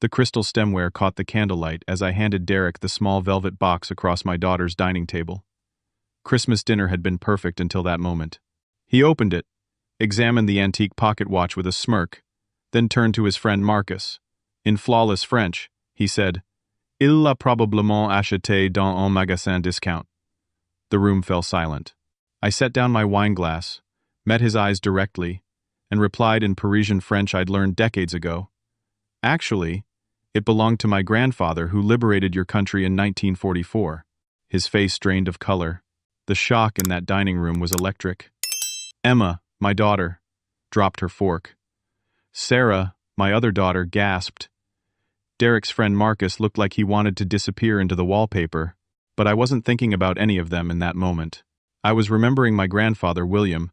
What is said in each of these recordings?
The crystal stemware caught the candlelight as I handed Derek the small velvet box across my daughter's dining table. Christmas dinner had been perfect until that moment. He opened it, examined the antique pocket watch with a smirk, then turned to his friend Marcus. In flawless French, he said, "Il l'a probablement acheté dans un magasin discount." The room fell silent. I set down my wineglass, met his eyes directly, and replied in Parisian French I'd learned decades ago. "Actually, it belonged to my grandfather who liberated your country in 1944. His face drained of color. The shock in that dining room was electric. Emma, my daughter, dropped her fork. Sarah, my other daughter, gasped. Derek's friend Marcus looked like he wanted to disappear into the wallpaper, but I wasn't thinking about any of them in that moment. I was remembering my grandfather, William,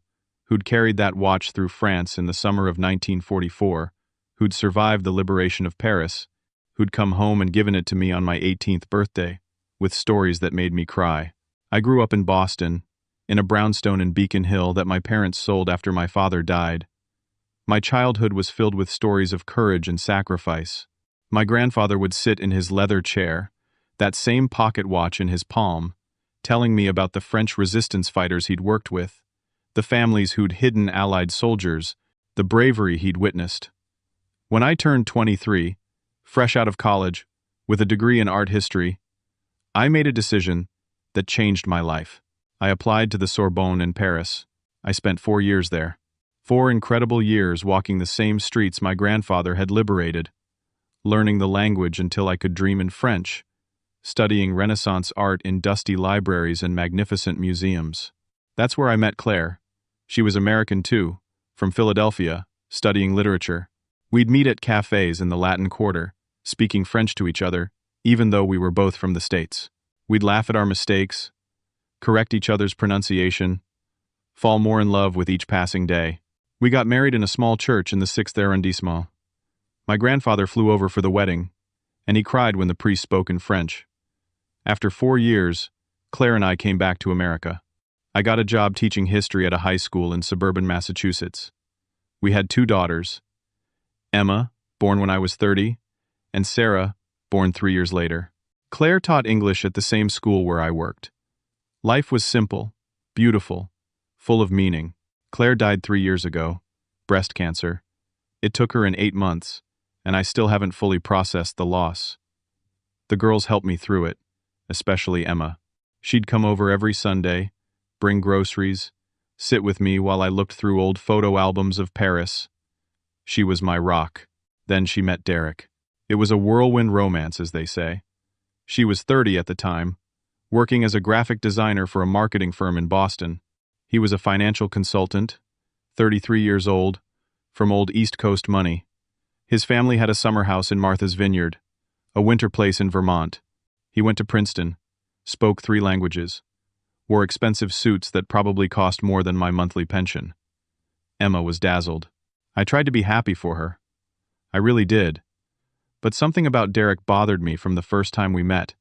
who'd carried that watch through France in the summer of 1944, who'd survived the liberation of Paris, who'd come home and given it to me on my 18th birthday, with stories that made me cry. I grew up in Boston, in a brownstone in Beacon Hill that my parents sold after my father died. My childhood was filled with stories of courage and sacrifice. My grandfather would sit in his leather chair, that same pocket watch in his palm, telling me about the French resistance fighters he'd worked with, the families who'd hidden Allied soldiers, the bravery he'd witnessed. When I turned 23, fresh out of college, with a degree in art history, I made a decision that changed my life. I applied to the Sorbonne in Paris. I spent 4 years there. 4 incredible years walking the same streets my grandfather had liberated, learning the language until I could dream in French, studying Renaissance art in dusty libraries and magnificent museums. That's where I met Claire. She was American too, from Philadelphia, studying literature. We'd meet at cafes in the Latin Quarter, speaking French to each other, even though we were both from the States. We'd laugh at our mistakes, correct each other's pronunciation, fall more in love with each passing day. We got married in a small church in the 6th arrondissement. My grandfather flew over for the wedding, and he cried when the priest spoke in French. After 4 years, Claire and I came back to America. I got a job teaching history at a high school in suburban Massachusetts. We had 2 daughters, Emma, born when I was 30, and Sarah, born 3 years later. Claire taught English at the same school where I worked. Life was simple, beautiful, full of meaning. Claire died 3 years ago, breast cancer. It took her in 8 months, and I still haven't fully processed the loss. The girls helped me through it, especially Emma. She'd come over every Sunday, bring groceries, sit with me while I looked through old photo albums of Paris. She was my rock. Then she met Derek. It was a whirlwind romance, as they say. She was 30 at the time, working as a graphic designer for a marketing firm in Boston. He was a financial consultant, 33 years old, from old East Coast money. His family had a summer house in Martha's Vineyard, a winter place in Vermont. He went to Princeton, spoke 3 languages, wore expensive suits that probably cost more than my monthly pension. Emma was dazzled. I tried to be happy for her. I really did. But something about Derek bothered me from the first time we met.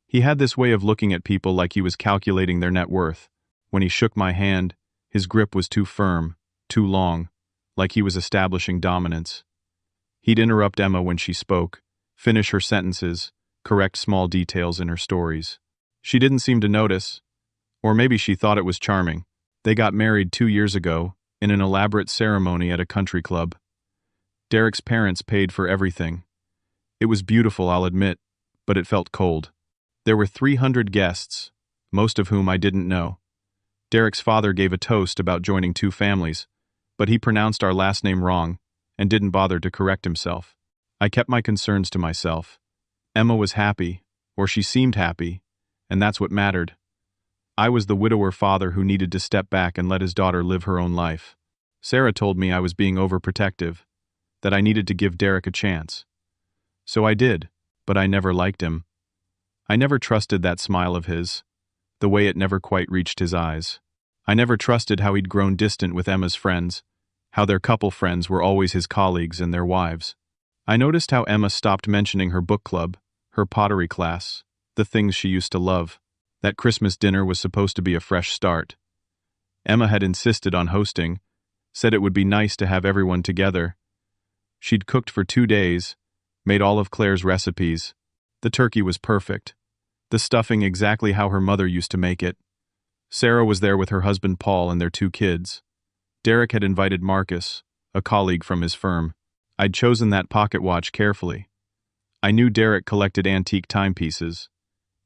He had this way of looking at people like he was calculating their net worth. When he shook my hand, his grip was too firm, too long, like he was establishing dominance. He'd interrupt Emma when she spoke, finish her sentences, correct small details in her stories. She didn't seem to notice, or maybe she thought it was charming. They got married 2 years ago, in an elaborate ceremony at a country club. Derek's parents paid for everything. It was beautiful, I'll admit, but it felt cold. There were 300 guests, most of whom I didn't know. Derek's father gave a toast about joining 2 families, but he pronounced our last name wrong and didn't bother to correct himself. I kept my concerns to myself. Emma was happy, or she seemed happy, and that's what mattered. I was the widower father who needed to step back and let his daughter live her own life. Sarah told me I was being overprotective, that I needed to give Derek a chance. So I did, but I never liked him. I never trusted that smile of his, the way it never quite reached his eyes. I never trusted how he'd grown distant with Emma's friends, how their couple friends were always his colleagues and their wives. I noticed how Emma stopped mentioning her book club, her pottery class, the things she used to love. That Christmas dinner was supposed to be a fresh start. Emma had insisted on hosting, said it would be nice to have everyone together. She'd cooked for 2 days, Made all of Claire's recipes. The turkey was perfect. The stuffing exactly how her mother used to make it. Sarah was there with her husband Paul and their 2 kids. Derek had invited Marcus, a colleague from his firm. I'd chosen that pocket watch carefully. I knew Derek collected antique timepieces.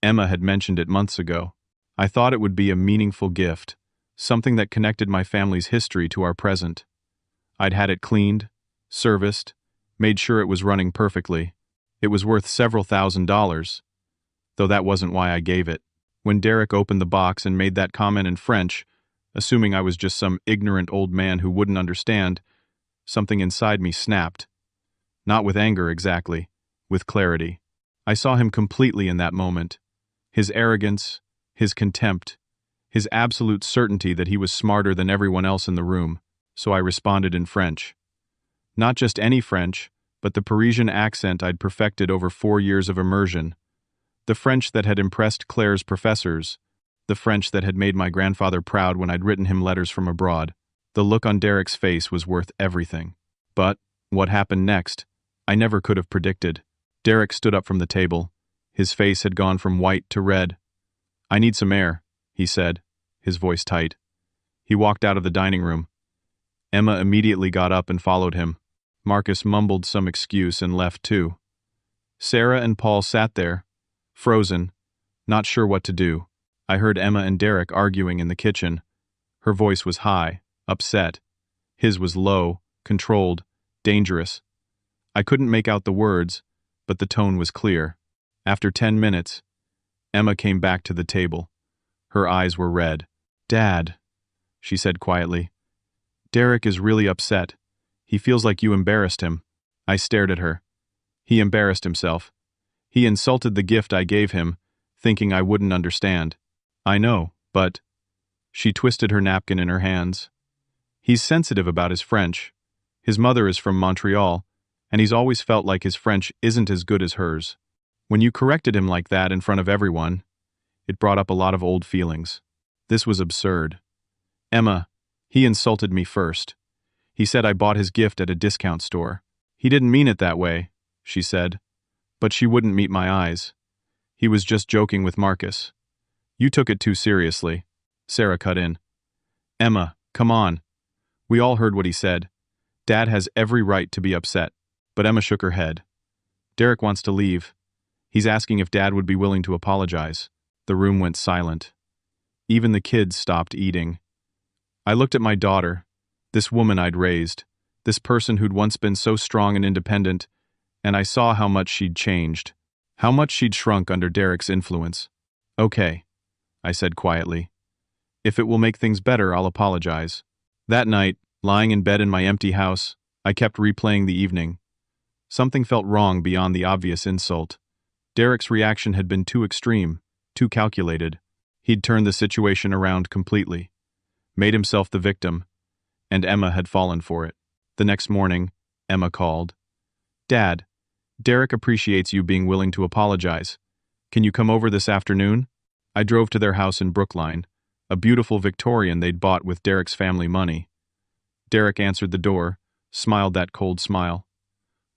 Emma had mentioned it months ago. I thought it would be a meaningful gift, something that connected my family's history to our present. I'd had it cleaned, serviced, made sure it was running perfectly. It was worth several $1,000s, though that wasn't why I gave it. When Derek opened the box and made that comment in French, assuming I was just some ignorant old man who wouldn't understand, something inside me snapped. Not with anger exactly, with clarity. I saw him completely in that moment. His arrogance, his contempt, his absolute certainty that he was smarter than everyone else in the room, so I responded in French. Not just any French, but the Parisian accent I'd perfected over 4 years of immersion. The French that had impressed Claire's professors. The French that had made my grandfather proud when I'd written him letters from abroad. The look on Derek's face was worth everything. But what happened next, I never could have predicted. Derek stood up from the table. His face had gone from white to red. "I need some air," he said, his voice tight. He walked out of the dining room. Emma immediately got up and followed him. Marcus mumbled some excuse and left too. Sarah and Paul sat there, frozen, not sure what to do. I heard Emma and Derek arguing in the kitchen. Her voice was high, upset. His was low, controlled, dangerous. I couldn't make out the words, but the tone was clear. After 10 minutes, Emma came back to the table. Her eyes were red. "Dad," she said quietly. "Derek is really upset. He feels like you embarrassed him." I stared at her. He embarrassed himself. He insulted the gift I gave him, thinking I wouldn't understand. "I know, but..." She twisted her napkin in her hands. "He's sensitive about his French. His mother is from Montreal, and he's always felt like his French isn't as good as hers. When you corrected him like that in front of everyone, it brought up a lot of old feelings. This was absurd. Emma, he insulted me first. He said I bought his gift at a discount store. He didn't mean it that way," she said. But she wouldn't meet my eyes. "He was just joking with Marcus. You took it too seriously." Sarah cut in. "Emma, come on. We all heard what he said. Dad has every right to be upset." But Emma shook her head. "Derek wants to leave. He's asking if Dad would be willing to apologize." The room went silent. Even the kids stopped eating. I looked at my daughter, this woman I'd raised, this person who'd once been so strong and independent, and I saw how much she'd changed, how much she'd shrunk under Derek's influence. "Okay," I said quietly. "If it will make things better, I'll apologize." That night, lying in bed in my empty house, I kept replaying the evening. Something felt wrong beyond the obvious insult. Derek's reaction had been too extreme, too calculated. He'd turned the situation around completely, made himself the victim, and Emma had fallen for it. The next morning, Emma called. "Dad, Derek appreciates you being willing to apologize. Can you come over this afternoon?" I drove to their house in Brookline, a beautiful Victorian they'd bought with Derek's family money. Derek answered the door, smiled that cold smile.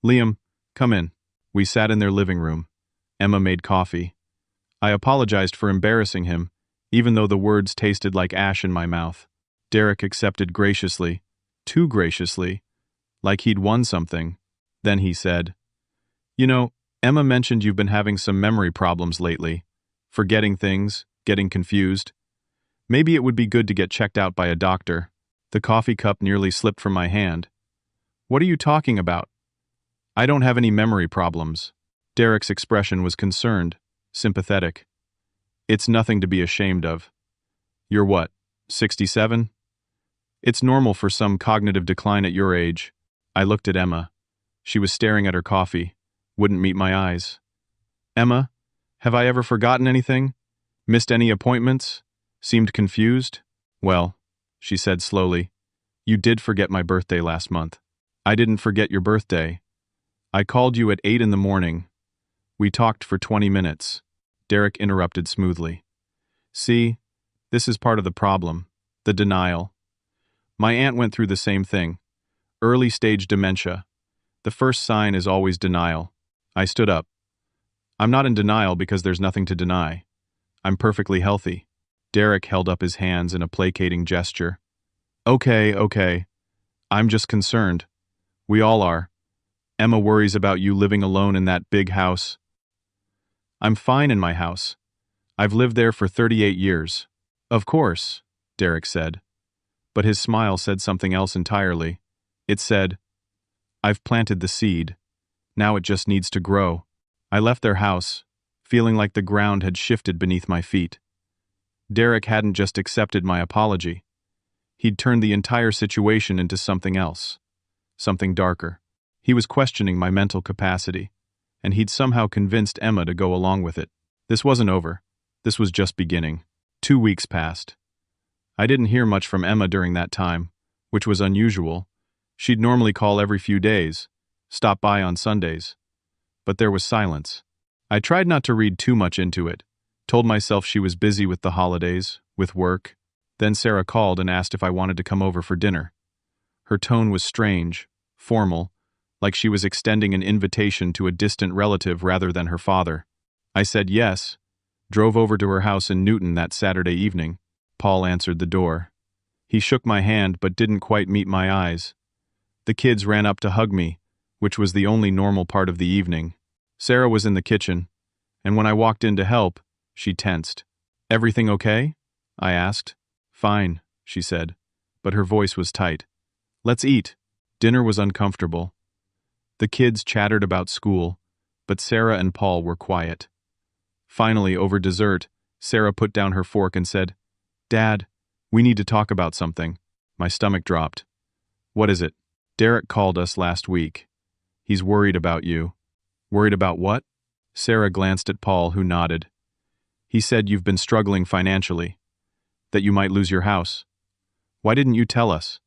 "Liam, come in." We sat in their living room. Emma made coffee. I apologized for embarrassing him, even though the words tasted like ash in my mouth. Derek accepted graciously, too graciously, like he'd won something. Then he said, "You know, Emma mentioned you've been having some memory problems lately. Forgetting things, getting confused. Maybe it would be good to get checked out by a doctor." The coffee cup nearly slipped from my hand. "What are you talking about? I don't have any memory problems." Derek's expression was concerned, sympathetic. "It's nothing to be ashamed of. You're what, 67? It's normal for some cognitive decline at your age." I looked at Emma. She was staring at her coffee, wouldn't meet my eyes. "Emma, have I ever forgotten anything? Missed any appointments? Seemed confused?" "Well," she said slowly, "you did forget my birthday last month." "I didn't forget your birthday. I called you at 8 in the morning. We talked for 20 minutes. Derek interrupted smoothly. "See, this is part of the problem, the denial. My aunt went through the same thing. Early stage dementia. The first sign is always denial. I stood up. I'm not in denial because there's nothing to deny. I'm perfectly healthy. Derek held up his hands in a placating gesture. Okay. I'm just concerned. We all are. Emma worries about you living alone in that big house. I'm fine in my house. I've lived there for 38 years. Of course, Derek said. But his smile said something else entirely. It said, I've planted the seed. Now it just needs to grow. I left their house, feeling like the ground had shifted beneath my feet. Derek hadn't just accepted my apology. He'd turned the entire situation into something else. Something darker. He was questioning my mental capacity, and he'd somehow convinced Emma to go along with it. This wasn't over. This was just beginning. 2 weeks passed. I didn't hear much from Emma during that time, which was unusual. She'd normally call every few days, stop by on Sundays. But there was silence. I tried not to read too much into it, told myself she was busy with the holidays, with work. Then Sarah called and asked if I wanted to come over for dinner. Her tone was strange, formal, like she was extending an invitation to a distant relative rather than her father. I said yes, drove over to her house in Newton that Saturday evening. Paul answered the door. He shook my hand but didn't quite meet my eyes. The kids ran up to hug me, which was the only normal part of the evening. Sarah was in the kitchen, and when I walked in to help, she tensed. Everything okay? I asked. Fine, she said, but her voice was tight. Let's eat. Dinner was uncomfortable. The kids chattered about school, but Sarah and Paul were quiet. Finally, over dessert, Sarah put down her fork and said, Dad, we need to talk about something. My stomach dropped. What is it? Derek called us last week. He's worried about you. Worried about what? Sarah glanced at Paul, who nodded. He said you've been struggling financially. That you might lose your house. Why didn't you tell us?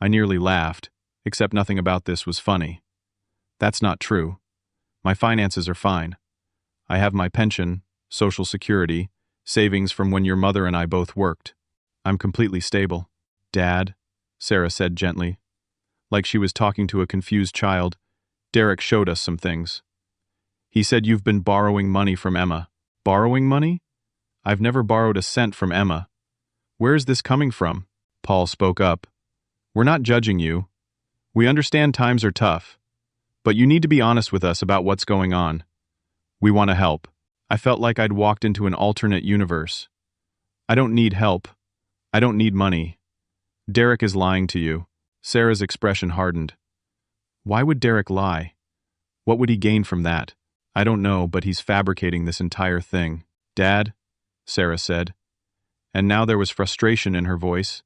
I nearly laughed, except nothing about this was funny. That's not true. My finances are fine. I have my pension, Social Security, savings from when your mother and I both worked. I'm completely stable. Dad, Sarah said gently. Like she was talking to a confused child, Derek showed us some things. He said you've been borrowing money from Emma. Borrowing money? I've never borrowed a cent from Emma. Where is this coming from? Paul spoke up. We're not judging you. We understand times are tough. But you need to be honest with us about what's going on. We want to help. I felt like I'd walked into an alternate universe. I don't need help. I don't need money. Derek is lying to you. Sarah's expression hardened. Why would Derek lie? What would he gain from that? I don't know, but he's fabricating this entire thing. Dad, Sarah said. And now there was frustration in her voice.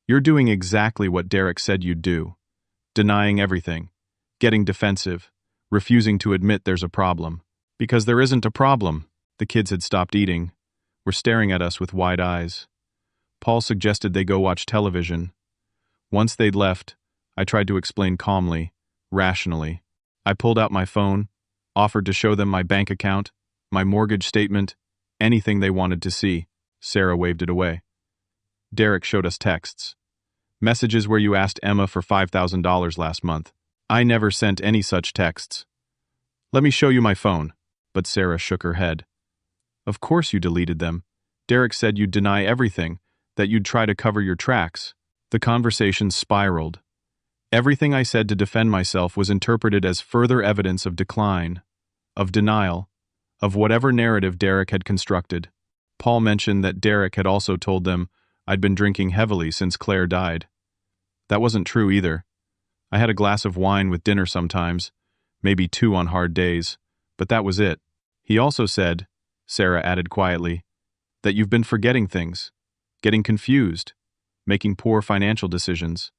You're doing exactly what Derek said you'd do. Denying everything. Getting defensive. Refusing to admit there's a problem. Because there isn't a problem. The kids had stopped eating. Were staring at us with wide eyes. Paul suggested they go watch television. Once they'd left, I tried to explain calmly, rationally. I pulled out my phone, offered to show them my bank account, my mortgage statement, anything they wanted to see. Sarah waved it away. Derek showed us texts. Messages where you asked Emma for $5,000 last month. I never sent any such texts. Let me show you my phone. But Sarah shook her head. Of course you deleted them. Derek said you'd deny everything, that you'd try to cover your tracks. The conversation spiraled. Everything I said to defend myself was interpreted as further evidence of decline, of denial, of whatever narrative Derek had constructed. Paul mentioned that Derek had also told them I'd been drinking heavily since Claire died. That wasn't true either. I had a glass of wine with dinner sometimes, maybe 2 on hard days, but that was it. He also said, Sarah added quietly, that you've been forgetting things, getting confused, making poor financial decisions.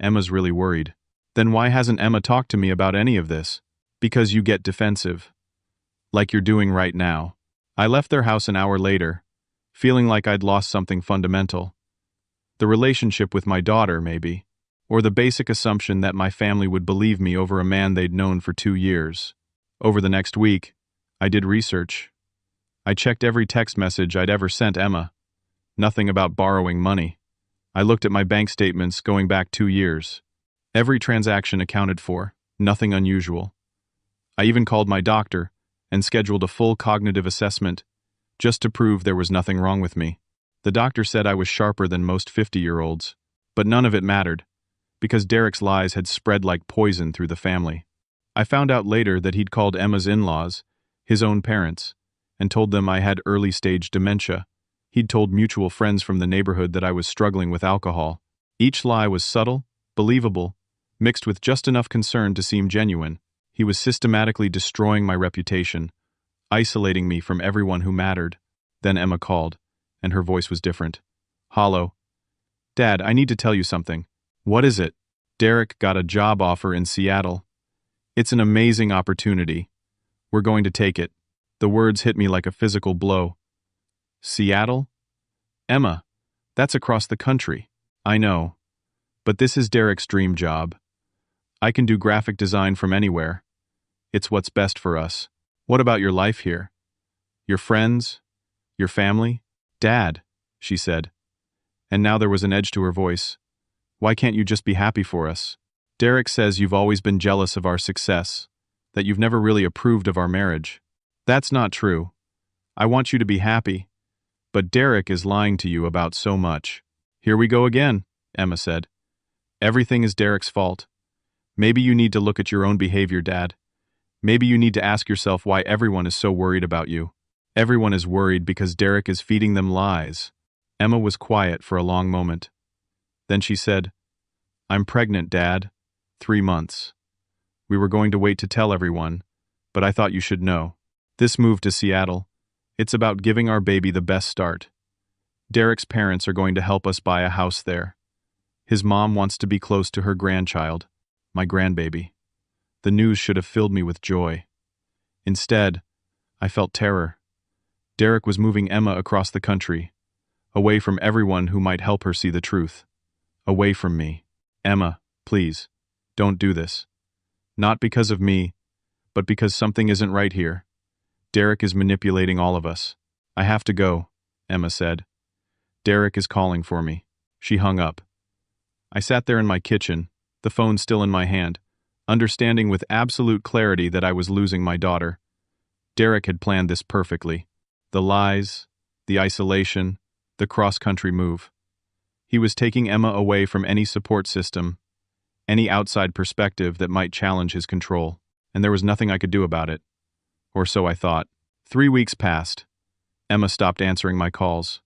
Emma's really worried. Then why hasn't Emma talked to me about any of this? Because you get defensive. Like you're doing right now. I left their house an hour later, feeling like I'd lost something fundamental. The relationship with my daughter, maybe. Or the basic assumption that my family would believe me over a man they'd known for 2 years. Over the next week, I did research. I checked every text message I'd ever sent Emma. Nothing about borrowing money. I looked at my bank statements going back 2 years. Every transaction accounted for, nothing unusual. I even called my doctor and scheduled a full cognitive assessment just to prove there was nothing wrong with me. The doctor said I was sharper than most 50-year-olds, but none of it mattered, because Derek's lies had spread like poison through the family. I found out later that he'd called Emma's in-laws, his own parents, and told them I had early-stage dementia. He'd told mutual friends from the neighborhood that I was struggling with alcohol. Each lie was subtle, believable, mixed with just enough concern to seem genuine. He was systematically destroying my reputation, isolating me from everyone who mattered. Then Emma called, and her voice was different. Hollow. Dad, I need to tell you something. What is it? Derek got a job offer in Seattle. It's an amazing opportunity. We're going to take it. The words hit me like a physical blow. Seattle? Emma, that's across the country. I know. But this is Derek's dream job. I can do graphic design from anywhere. It's what's best for us. What about your life here? Your friends? Your family? Dad, she said. And now there was an edge to her voice. Why can't you just be happy for us? Derek says you've always been jealous of our success, that you've never really approved of our marriage. That's not true. I want you to be happy. But Derek is lying to you about so much. Here we go again, Emma said. Everything is Derek's fault. Maybe you need to look at your own behavior, Dad. Maybe you need to ask yourself why everyone is so worried about you. Everyone is worried because Derek is feeding them lies. Emma was quiet for a long moment. Then she said, I'm pregnant, Dad. 3 months. We were going to wait to tell everyone, but I thought you should know. This move to Seattle, it's about giving our baby the best start. Derek's parents are going to help us buy a house there. His mom wants to be close to her grandchild, my grandbaby. The news should have filled me with joy. Instead, I felt terror. Derek was moving Emma across the country, away from everyone who might help her see the truth. Away from me. Emma, please, don't do this. Not because of me, but because something isn't right here. Derek is manipulating all of us. I have to go, Emma said. Derek is calling for me. She hung up. I sat there in my kitchen, the phone still in my hand, understanding with absolute clarity that I was losing my daughter. Derek had planned this perfectly. The lies, the isolation, the cross-country move. He was taking Emma away from any support system, any outside perspective that might challenge his control, and there was nothing I could do about it. Or so I thought. 3 weeks passed. Emma stopped answering my calls.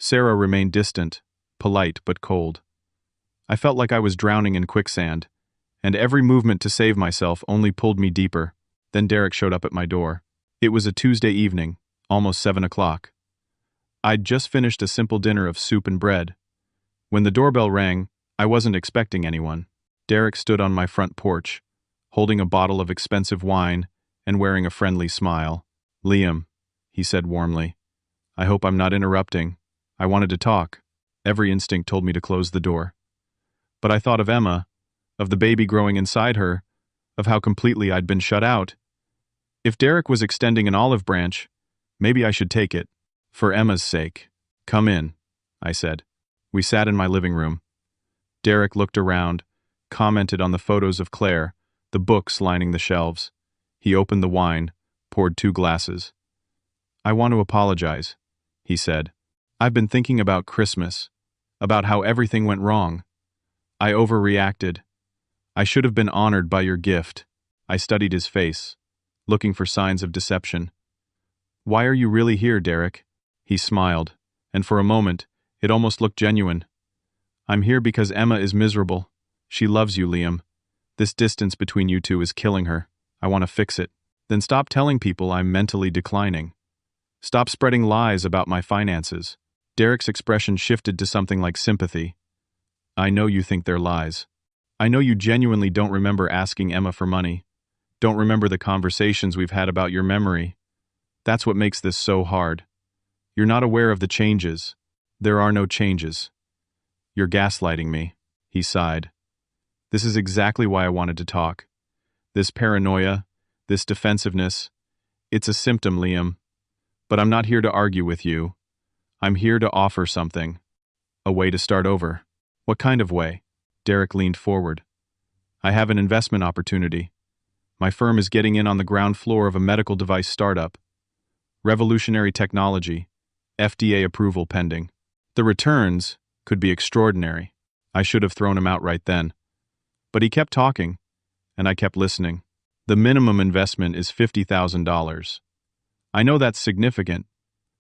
Sarah remained distant, polite but cold. I felt like I was drowning in quicksand, and every movement to save myself only pulled me deeper. Then Derek showed up at my door. It was a Tuesday evening, almost 7 o'clock. I'd just finished a simple dinner of soup and bread. When the doorbell rang, I wasn't expecting anyone. Derek stood on my front porch, holding a bottle of expensive wine and wearing a friendly smile. Liam, he said warmly, I hope I'm not interrupting. I wanted to talk. Every instinct told me to close the door. But I thought of Emma, of the baby growing inside her, of how completely I'd been shut out. If Derek was extending an olive branch, maybe I should take it. For Emma's sake. Come in, I said. We sat in my living room. Derek looked around, commented on the photos of Claire, the books lining the shelves. He opened the wine, poured 2 glasses. I want to apologize, he said. I've been thinking about Christmas, about how everything went wrong. I overreacted. I should have been honored by your gift. I studied his face, looking for signs of deception. Why are you really here, Derek? He smiled, and for a moment, it almost looked genuine. I'm here because Emma is miserable. She loves you, Liam. This distance between you two is killing her. I want to fix it. Then stop telling people I'm mentally declining. Stop spreading lies about my finances. Derek's expression shifted to something like sympathy. I know you think they're lies. I know you genuinely don't remember asking Emma for money. Don't remember the conversations we've had about your memory. That's what makes this so hard. You're not aware of the changes. There are no changes. You're gaslighting me, he sighed. This is exactly why I wanted to talk. This paranoia, this defensiveness, it's a symptom, Liam. But I'm not here to argue with you. I'm here to offer something. A way to start over. What kind of way? Derek leaned forward. I have an investment opportunity. My firm is getting in on the ground floor of a medical device startup. Revolutionary technology, FDA approval pending. The returns could be extraordinary. I should have thrown him out right then. But he kept talking, and I kept listening. The minimum investment is $50,000. I know that's significant,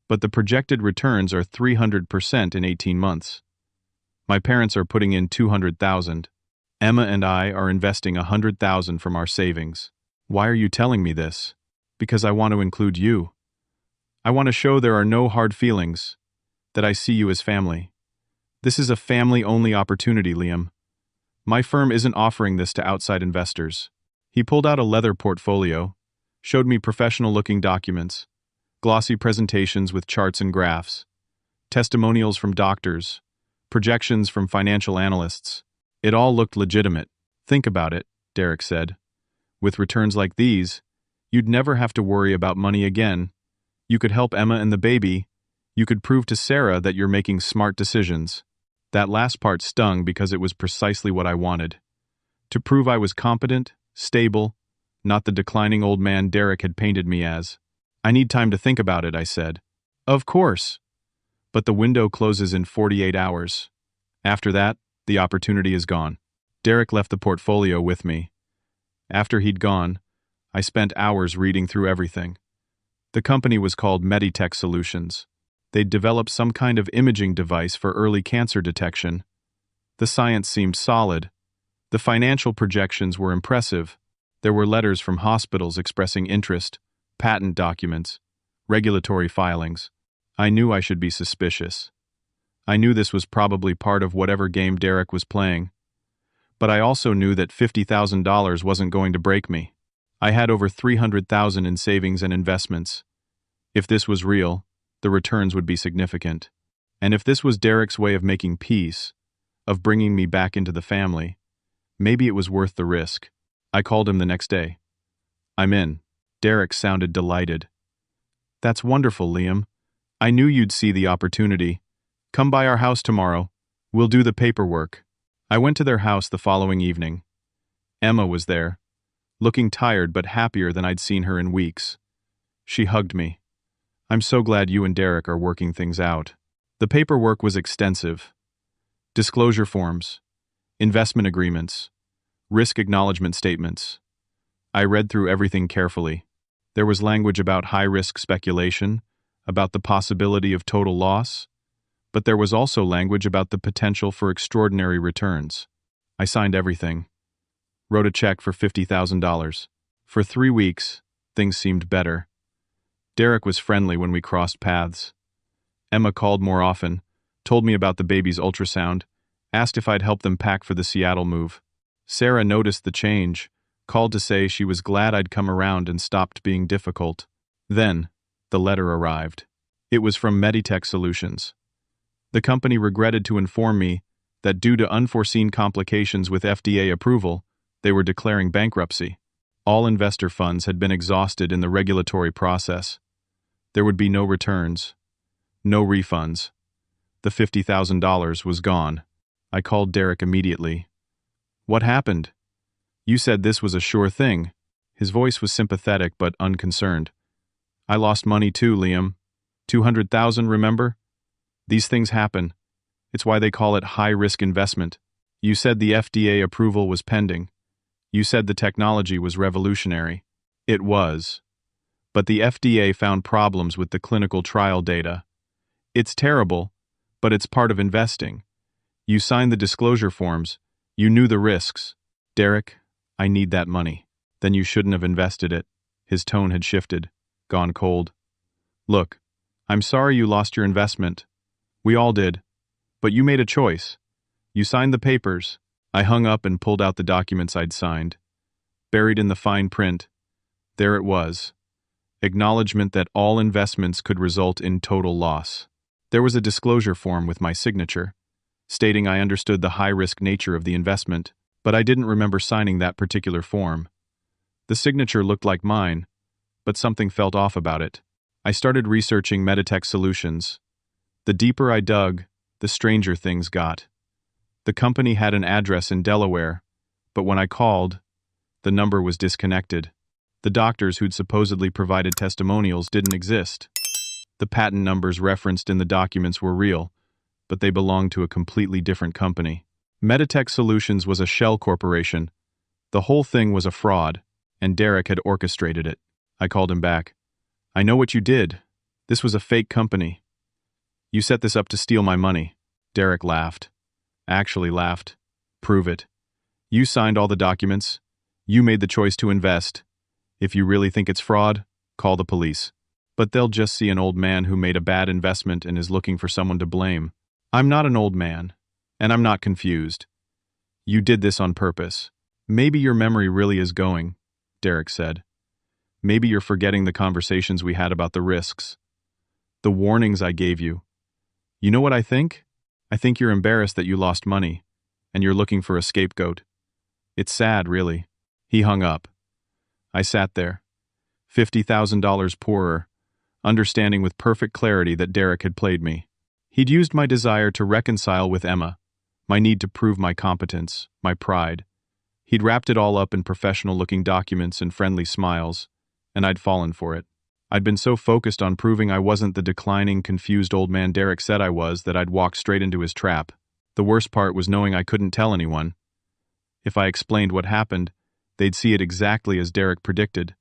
but the projected returns are 300% in 18 months. My parents are putting in $200,000. Emma and I are investing $100,000 from our savings. Why are you telling me this? Because I want to include you. I want to show there are no hard feelings, that I see you as family. This is a family-only opportunity, Liam. My firm isn't offering this to outside investors. He pulled out a leather portfolio, showed me professional-looking documents, glossy presentations with charts and graphs, testimonials from doctors, projections from financial analysts. It all looked legitimate. Think about it, Derek said. With returns like these, you'd never have to worry about money again. You could help Emma and the baby. You could prove to Sarah that you're making smart decisions. That last part stung because it was precisely what I wanted. To prove I was competent, stable, not the declining old man Derek had painted me as. I need time to think about it, I said. Of course. But the window closes in 48 hours. After that, the opportunity is gone. Derek left the portfolio with me. After he'd gone, I spent hours reading through everything. The company was called Meditech Solutions. They'd developed some kind of imaging device for early cancer detection. The science seemed solid. The financial projections were impressive. There were letters from hospitals expressing interest, patent documents, regulatory filings. I knew I should be suspicious. I knew this was probably part of whatever game Derek was playing. But I also knew that $50,000 wasn't going to break me. I had over $300,000 in savings and investments. If this was real, the returns would be significant. And if this was Derek's way of making peace, of bringing me back into the family, maybe it was worth the risk. I called him the next day. I'm in. Derek sounded delighted. That's wonderful, Liam. I knew you'd see the opportunity. Come by our house tomorrow. We'll do the paperwork. I went to their house the following evening. Emma was there, looking tired but happier than I'd seen her in weeks. She hugged me. I'm so glad you and Derek are working things out. The paperwork was extensive. Disclosure forms, investment agreements, risk acknowledgement statements. I read through everything carefully. There was language about high-risk speculation, about the possibility of total loss, but there was also language about the potential for extraordinary returns. I signed everything. Wrote a check for $50,000. For 3 weeks, things seemed better. Derek was friendly when we crossed paths. Emma called more often, told me about the baby's ultrasound, asked if I'd help them pack for the Seattle move. Sarah noticed the change, called to say she was glad I'd come around and stopped being difficult. Then, the letter arrived. It was from Meditech Solutions. The company regretted to inform me that due to unforeseen complications with FDA approval, they were declaring bankruptcy. All investor funds had been exhausted in the regulatory process. There would be no returns, no refunds. The $50,000 was gone. I called Derek immediately. What happened? You said this was a sure thing. His voice was sympathetic but unconcerned. I lost money too, Liam. $200,000, remember? These things happen. It's why they call it high-risk investment. You said the FDA approval was pending. You said the technology was revolutionary. It was. But the FDA found problems with the clinical trial data. It's terrible, but it's part of investing. You signed the disclosure forms. You knew the risks. Derek, I need that money. Then you shouldn't have invested it. His tone had shifted, gone cold. Look, I'm sorry you lost your investment. We all did. But you made a choice. You signed the papers. I hung up and pulled out the documents I'd signed. Buried in the fine print, there it was. Acknowledgement that all investments could result in total loss. There was a disclosure form with my signature, stating I understood the high-risk nature of the investment, but I didn't remember signing that particular form. The signature looked like mine, but something felt off about it. I started researching Meditech Solutions. The deeper I dug, the stranger things got. The company had an address in Delaware, but when I called, The number was disconnected. The doctors who'd supposedly provided testimonials didn't exist. The patent numbers referenced in the documents were real, but they belonged to a completely different company. Meditech Solutions was a shell corporation. The whole thing was a fraud, and Derek had orchestrated it. I called him back. "I know what you did. This was a fake company. You set this up to steal my money." Derek laughed. Actually laughed. "Prove it. You signed all the documents. You made the choice to invest. If you really think it's fraud, call the police. But they'll just see an old man who made a bad investment and is looking for someone to blame. I'm not an old man, and I'm not confused. You did this on purpose. Maybe your memory really is going," Derek said. "Maybe you're forgetting the conversations we had about the risks. The warnings I gave you. You know what I think? I think you're embarrassed that you lost money, and you're looking for a scapegoat. It's sad, really." He hung up. I sat there, $50,000 poorer, understanding with perfect clarity that Derek had played me. He'd used my desire to reconcile with Emma, my need to prove my competence, my pride. He'd wrapped it all up in professional-looking documents and friendly smiles, and I'd fallen for it. I'd been so focused on proving I wasn't the declining, confused old man Derek said I was that I'd walked straight into his trap. The worst part was knowing I couldn't tell anyone. If I explained what happened, they'd see it exactly as Derek predicted.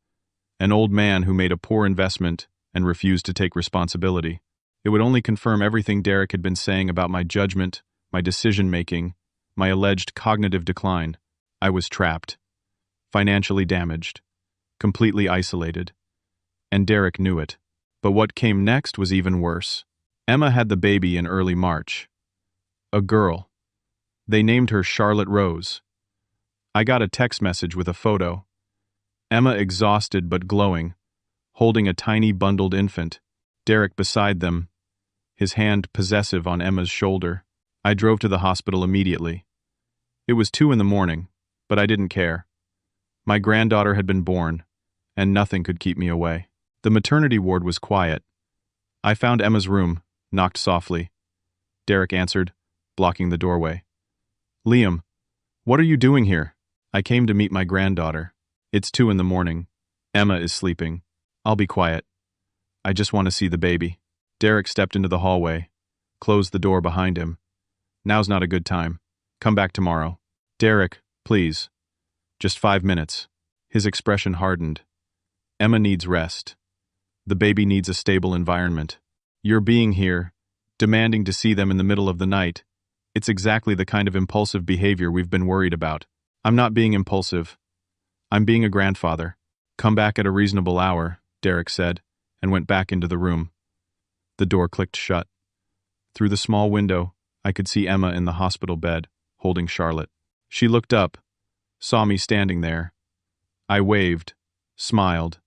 An old man who made a poor investment and refused to take responsibility. It would only confirm everything Derek had been saying about my judgment, my decision-making, my alleged cognitive decline. I was trapped. Financially damaged. Completely isolated. And Derek knew it. But what came next was even worse. Emma had the baby in early March. A girl. They named her Charlotte Rose. I got a text message with a photo. Emma exhausted but glowing, holding a tiny bundled infant. Derek beside them, his hand possessive on Emma's shoulder. I drove to the hospital immediately. It was 2 a.m, but I didn't care. My granddaughter had been born, and nothing could keep me away. The maternity ward was quiet. I found Emma's room, knocked softly. Derek answered, blocking the doorway. "Liam, what are you doing here?" "I came to meet my granddaughter. It's 2 a.m. Emma is sleeping. I'll be quiet. I just want to see the baby." Derek stepped into the hallway, closed the door behind him. "Now's not a good time. Come back tomorrow." "Derek, please. Just 5 minutes." His expression hardened. "Emma needs rest. The baby needs a stable environment. You're being here, demanding to see them in the middle of the night. It's exactly the kind of impulsive behavior we've been worried about." "I'm not being impulsive. I'm being a grandfather." "Come back at a reasonable hour," Derek said, and went back into the room. The door clicked shut. Through the small window, I could see Emma in the hospital bed, holding Charlotte. She looked up, saw me standing there. I waved, smiled.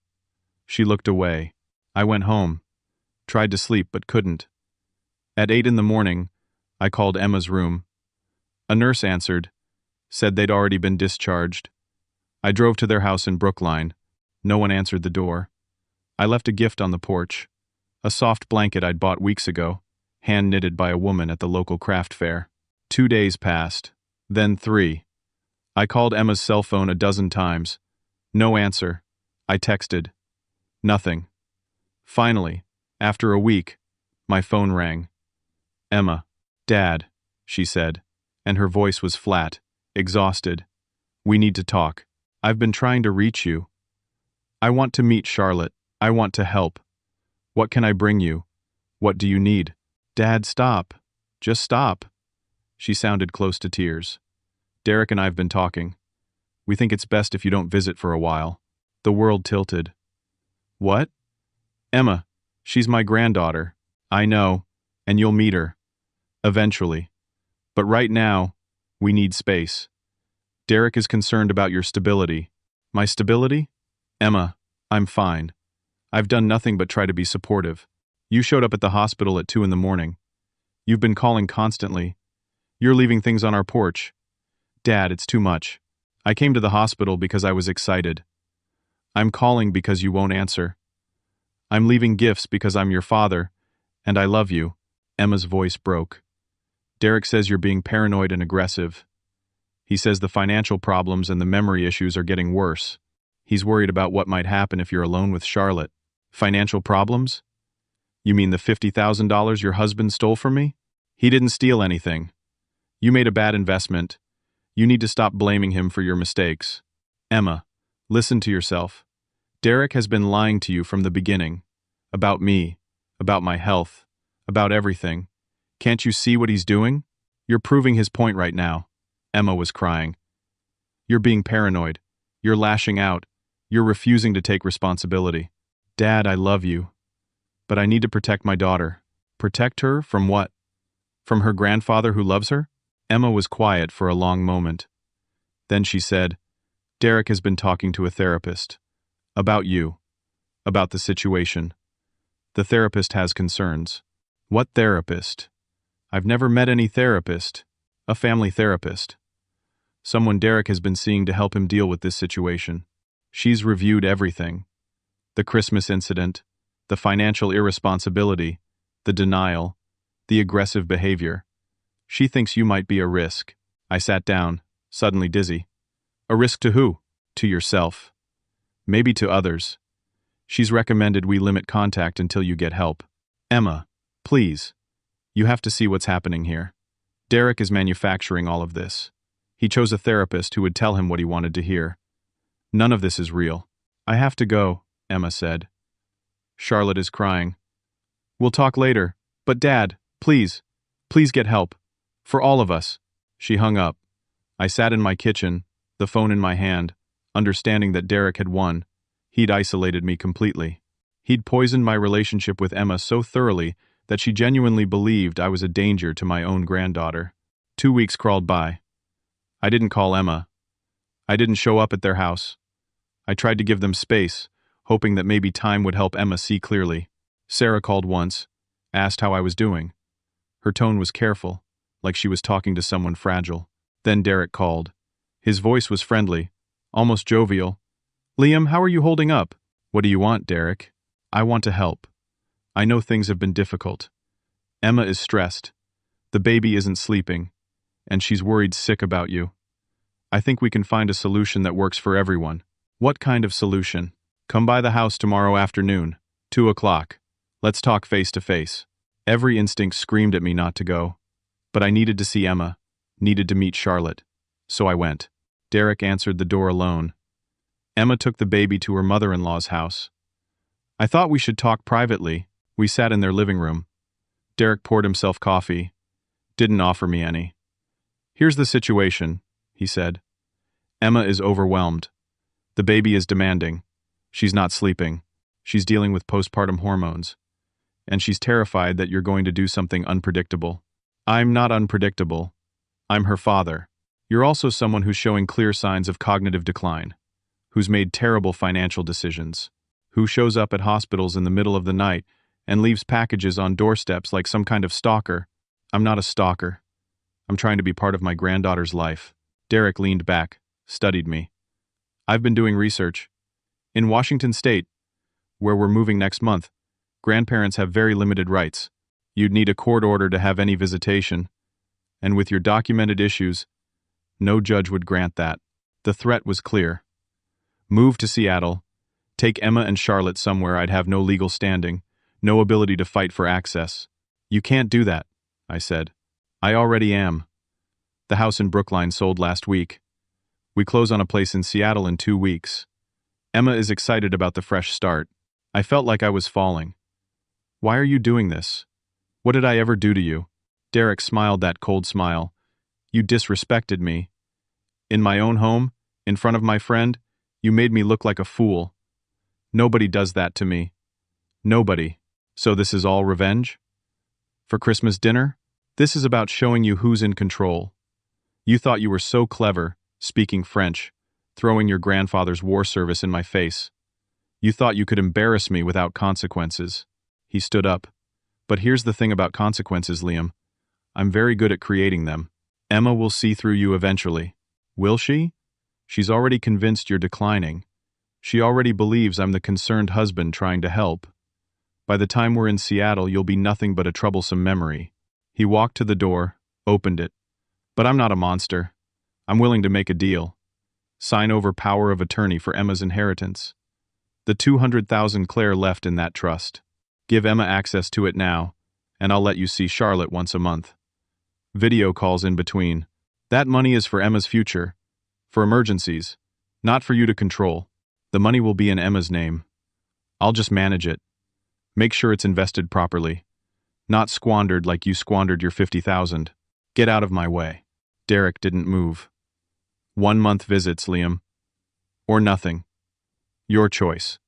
She looked away. I went home, tried to sleep but couldn't. At 8 a.m, I called Emma's room. A nurse answered, said they'd already been discharged. I drove to their house in Brookline. No one answered the door. I left a gift on the porch. A soft blanket I'd bought weeks ago, hand-knitted by a woman at the local craft fair. 2 days passed, then 3. I called Emma's cell phone a dozen times. No answer. I texted. Nothing. Finally, after a week, my phone rang. "Emma." "Dad," she said, and her voice was flat, exhausted. "We need to talk. I've been trying to reach you. I want to meet Charlotte. I want to help. What can I bring you? What do you need?" "Dad, stop. Just stop." She sounded close to tears. "Derek and I've been talking. We think it's best if you don't visit for a while." The world tilted. "What?" "Emma, she's my granddaughter." "I know, and you'll meet her. Eventually. But right now, we need space. Derek is concerned about your stability." "My stability?" "Emma, I'm fine. I've done nothing but try to be supportive. You showed up at the hospital at 2 a.m. You've been calling constantly. You're leaving things on our porch. Dad, it's too much. I came to the hospital because I was excited. I'm calling because you won't answer. I'm leaving gifts because I'm your father, and I love you." Emma's voice broke. "Derek says you're being paranoid and aggressive. He says the financial problems and the memory issues are getting worse. He's worried about what might happen if you're alone with Charlotte. Financial problems? You mean the $50,000 your husband stole from me? He didn't steal anything. You made a bad investment. You need to stop blaming him for your mistakes. Emma, listen to yourself. Derek has been lying to you from the beginning. About me, about my health, about everything. Can't you see what he's doing? You're proving his point right now. Emma was crying. You're being paranoid. You're lashing out. You're refusing to take responsibility. Dad, I love you. But I need to protect my daughter. Protect her from what? From her grandfather who loves her? Emma was quiet for a long moment. Then she said, Derek has been talking to a therapist. About you. About the situation. The therapist has concerns. What therapist? I've never met any therapist. A family therapist. Someone Derek has been seeing to help him deal with this situation. She's reviewed everything. The Christmas incident, the financial irresponsibility, the denial, the aggressive behavior. She thinks you might be a risk. I sat down, suddenly dizzy. A risk to who? To yourself. Maybe to others. She's recommended we limit contact until you get help. Emma, please. You have to see what's happening here. Derek is manufacturing all of this. He chose a therapist who would tell him what he wanted to hear. None of this is real. I have to go, Emma said. Charlotte is crying. We'll talk later, but Dad, please get help. For all of us. She hung up. I sat in my kitchen, the phone in my hand, understanding that Derek had won. He'd isolated me completely. He'd poisoned my relationship with Emma so thoroughly that she genuinely believed I was a danger to my own granddaughter. 2 weeks crawled by. I didn't call Emma. I didn't show up at their house. I tried to give them space, hoping that maybe time would help Emma see clearly. Sarah called once, asked how I was doing. Her tone was careful, like she was talking to someone fragile. Then Derek called. His voice was friendly, almost jovial. Liam, how are you holding up? What do you want, Derek? I want to help. I know things have been difficult. Emma is stressed. The baby isn't sleeping, and she's worried sick about you. I think we can find a solution that works for everyone. What kind of solution? Come by the house tomorrow afternoon, 2 o'clock. Let's talk face to face. Every instinct screamed at me not to go. But I needed to see Emma, needed to meet Charlotte. So I went. Derek answered the door alone. Emma took the baby to her mother-in-law's house. I thought we should talk privately. We sat in their living room. Derek poured himself coffee. Didn't offer me any. Here's the situation, he said. Emma is overwhelmed. The baby is demanding. She's not sleeping. She's dealing with postpartum hormones. And she's terrified that you're going to do something unpredictable. I'm not unpredictable. I'm her father. You're also someone who's showing clear signs of cognitive decline, who's made terrible financial decisions, who shows up at hospitals in the middle of the night and leaves packages on doorsteps like some kind of stalker. I'm not a stalker. I'm trying to be part of my granddaughter's life. Derek leaned back, studied me. I've been doing research. In Washington State, where we're moving next month, grandparents have very limited rights. You'd need a court order to have any visitation, and with your documented issues, no judge would grant that. The threat was clear. Move to Seattle, take Emma and Charlotte somewhere I'd have no legal standing, no ability to fight for access. You can't do that, I said. I already am. The house in Brookline sold last week. We close on a place in Seattle in 2 weeks. Emma is excited about the fresh start. I felt like I was falling. Why are you doing this? What did I ever do to you? Derek smiled that cold smile. You disrespected me. In my own home, in front of my friend, you made me look like a fool. Nobody does that to me. Nobody. So this is all revenge? For Christmas dinner? This is about showing you who's in control. You thought you were so clever, speaking French, throwing your grandfather's war service in my face. You thought you could embarrass me without consequences. He stood up. But here's the thing about consequences, Liam. I'm very good at creating them. Emma will see through you eventually. Will she? She's already convinced you're declining. She already believes I'm the concerned husband trying to help. By the time we're in Seattle, you'll be nothing but a troublesome memory. He walked to the door, opened it. But I'm not a monster. I'm willing to make a deal. Sign over power of attorney for Emma's inheritance. The 200,000 Claire left in that trust. Give Emma access to it now, and I'll let you see Charlotte once a month. Video calls in between. That money is for Emma's future, for emergencies, not for you to control. The money will be in Emma's name. I'll just manage it. Make sure it's invested properly. Not squandered like you squandered your 50,000. Get out of my way. Derek didn't move. 1 month visits, Liam. Or nothing. Your choice.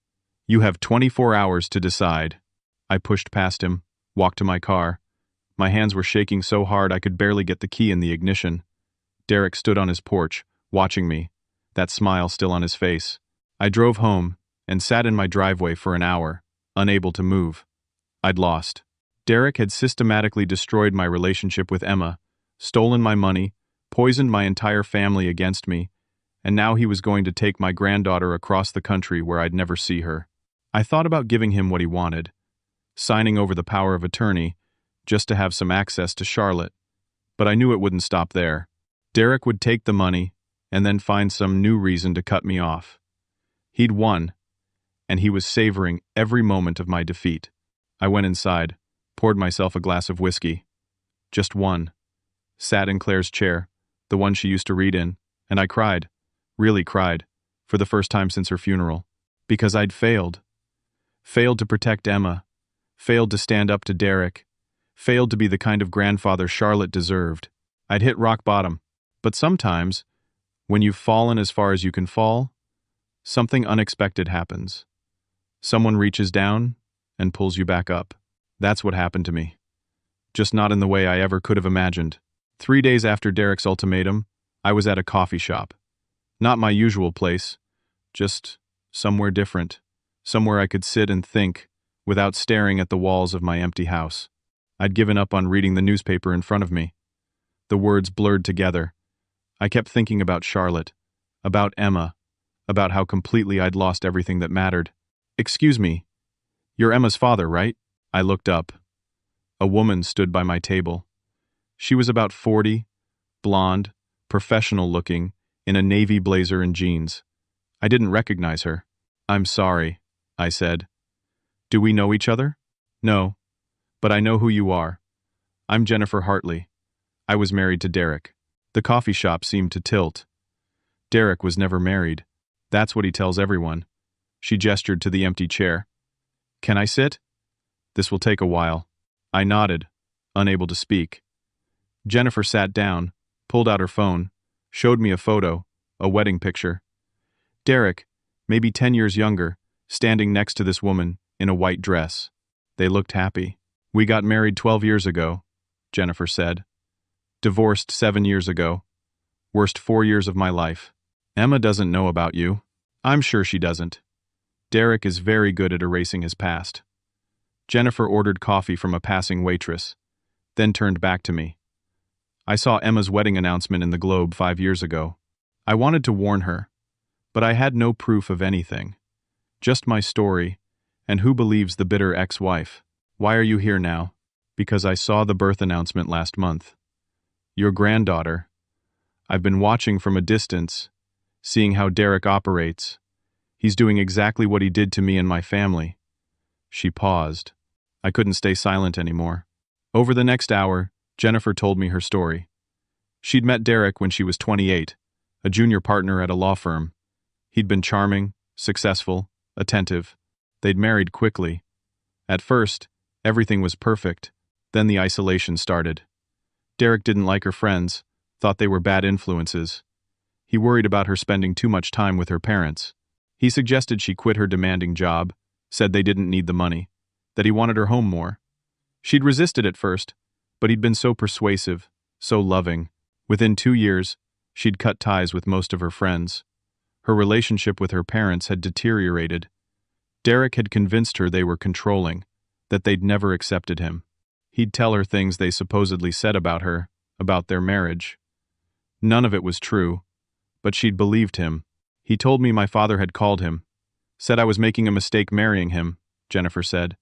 You have 24 hours to decide. I pushed past him, walked to my car. My hands were shaking so hard I could barely get the key in the ignition. Derek stood on his porch, watching me, that smile still on his face. I drove home and sat in my driveway for an hour, unable to move. I'd lost. Derek had systematically destroyed my relationship with Emma, stolen my money, poisoned my entire family against me, and now he was going to take my granddaughter across the country where I'd never see her. I thought about giving him what he wanted, signing over the power of attorney, just to have some access to Charlotte, but I knew it wouldn't stop there. Derek would take the money and then find some new reason to cut me off. He'd won, and he was savoring every moment of my defeat. I went inside, poured myself a glass of whiskey. Just one. Sat in Claire's chair, the one she used to read in, and I cried, really cried, for the first time since her funeral. Because I'd failed. Failed to protect Emma. Failed to stand up to Derek. Failed to be the kind of grandfather Charlotte deserved. I'd hit rock bottom. But sometimes, when you've fallen as far as you can fall, something unexpected happens. Someone reaches down and pulls you back up. That's what happened to me. Just not in the way I ever could have imagined. 3 days after Derek's ultimatum, I was at a coffee shop. Not my usual place, just somewhere different. Somewhere I could sit and think without staring at the walls of my empty house. I'd given up on reading the newspaper in front of me. The words blurred together. I kept thinking about Charlotte, about Emma, about how completely I'd lost everything that mattered. Excuse me, you're Emma's father, right? I looked up. A woman stood by my table. She was about 40, blonde, professional looking, in a navy blazer and jeans. I didn't recognize her. I'm sorry, I said. Do we know each other? No, but I know who you are. I'm Jennifer Hartley. I was married to Derek. The coffee shop seemed to tilt. Derek was never married. That's what he tells everyone. She gestured to the empty chair. Can I sit? This will take a while. I nodded, unable to speak. Jennifer sat down, pulled out her phone, showed me a photo, a wedding picture. Derek, maybe 10 years younger, standing next to this woman in a white dress. They looked happy. We got married 12 years ago, Jennifer said. Divorced 7 years ago. Worst 4 years of my life. Emma doesn't know about you. I'm sure she doesn't. Derek is very good at erasing his past. Jennifer ordered coffee from a passing waitress, then turned back to me. I saw Emma's wedding announcement in the Globe 5 years ago. I wanted to warn her, but I had no proof of anything. Just my story, and who believes the bitter ex-wife. Why are you here now? Because I saw the birth announcement last month. Your granddaughter. I've been watching from a distance, seeing how Derek operates. He's doing exactly what he did to me and my family. She paused. I couldn't stay silent anymore. Over the next hour, Jennifer told me her story. She'd met Derek when she was 28, a junior partner at a law firm. He'd been charming, successful, attentive. They'd married quickly. At first, everything was perfect. Then the isolation started. Derek didn't like her friends, thought they were bad influences. He worried about her spending too much time with her parents. He suggested she quit her demanding job, said they didn't need the money, that he wanted her home more. She'd resisted at first, but he'd been so persuasive, so loving. Within 2 years, she'd cut ties with most of her friends. Her relationship with her parents had deteriorated. Derek had convinced her they were controlling, that they'd never accepted him. He'd tell her things they supposedly said about her, about their marriage. None of it was true, but she'd believed him. He told me my father had called him, said I was making a mistake marrying him, Jennifer said.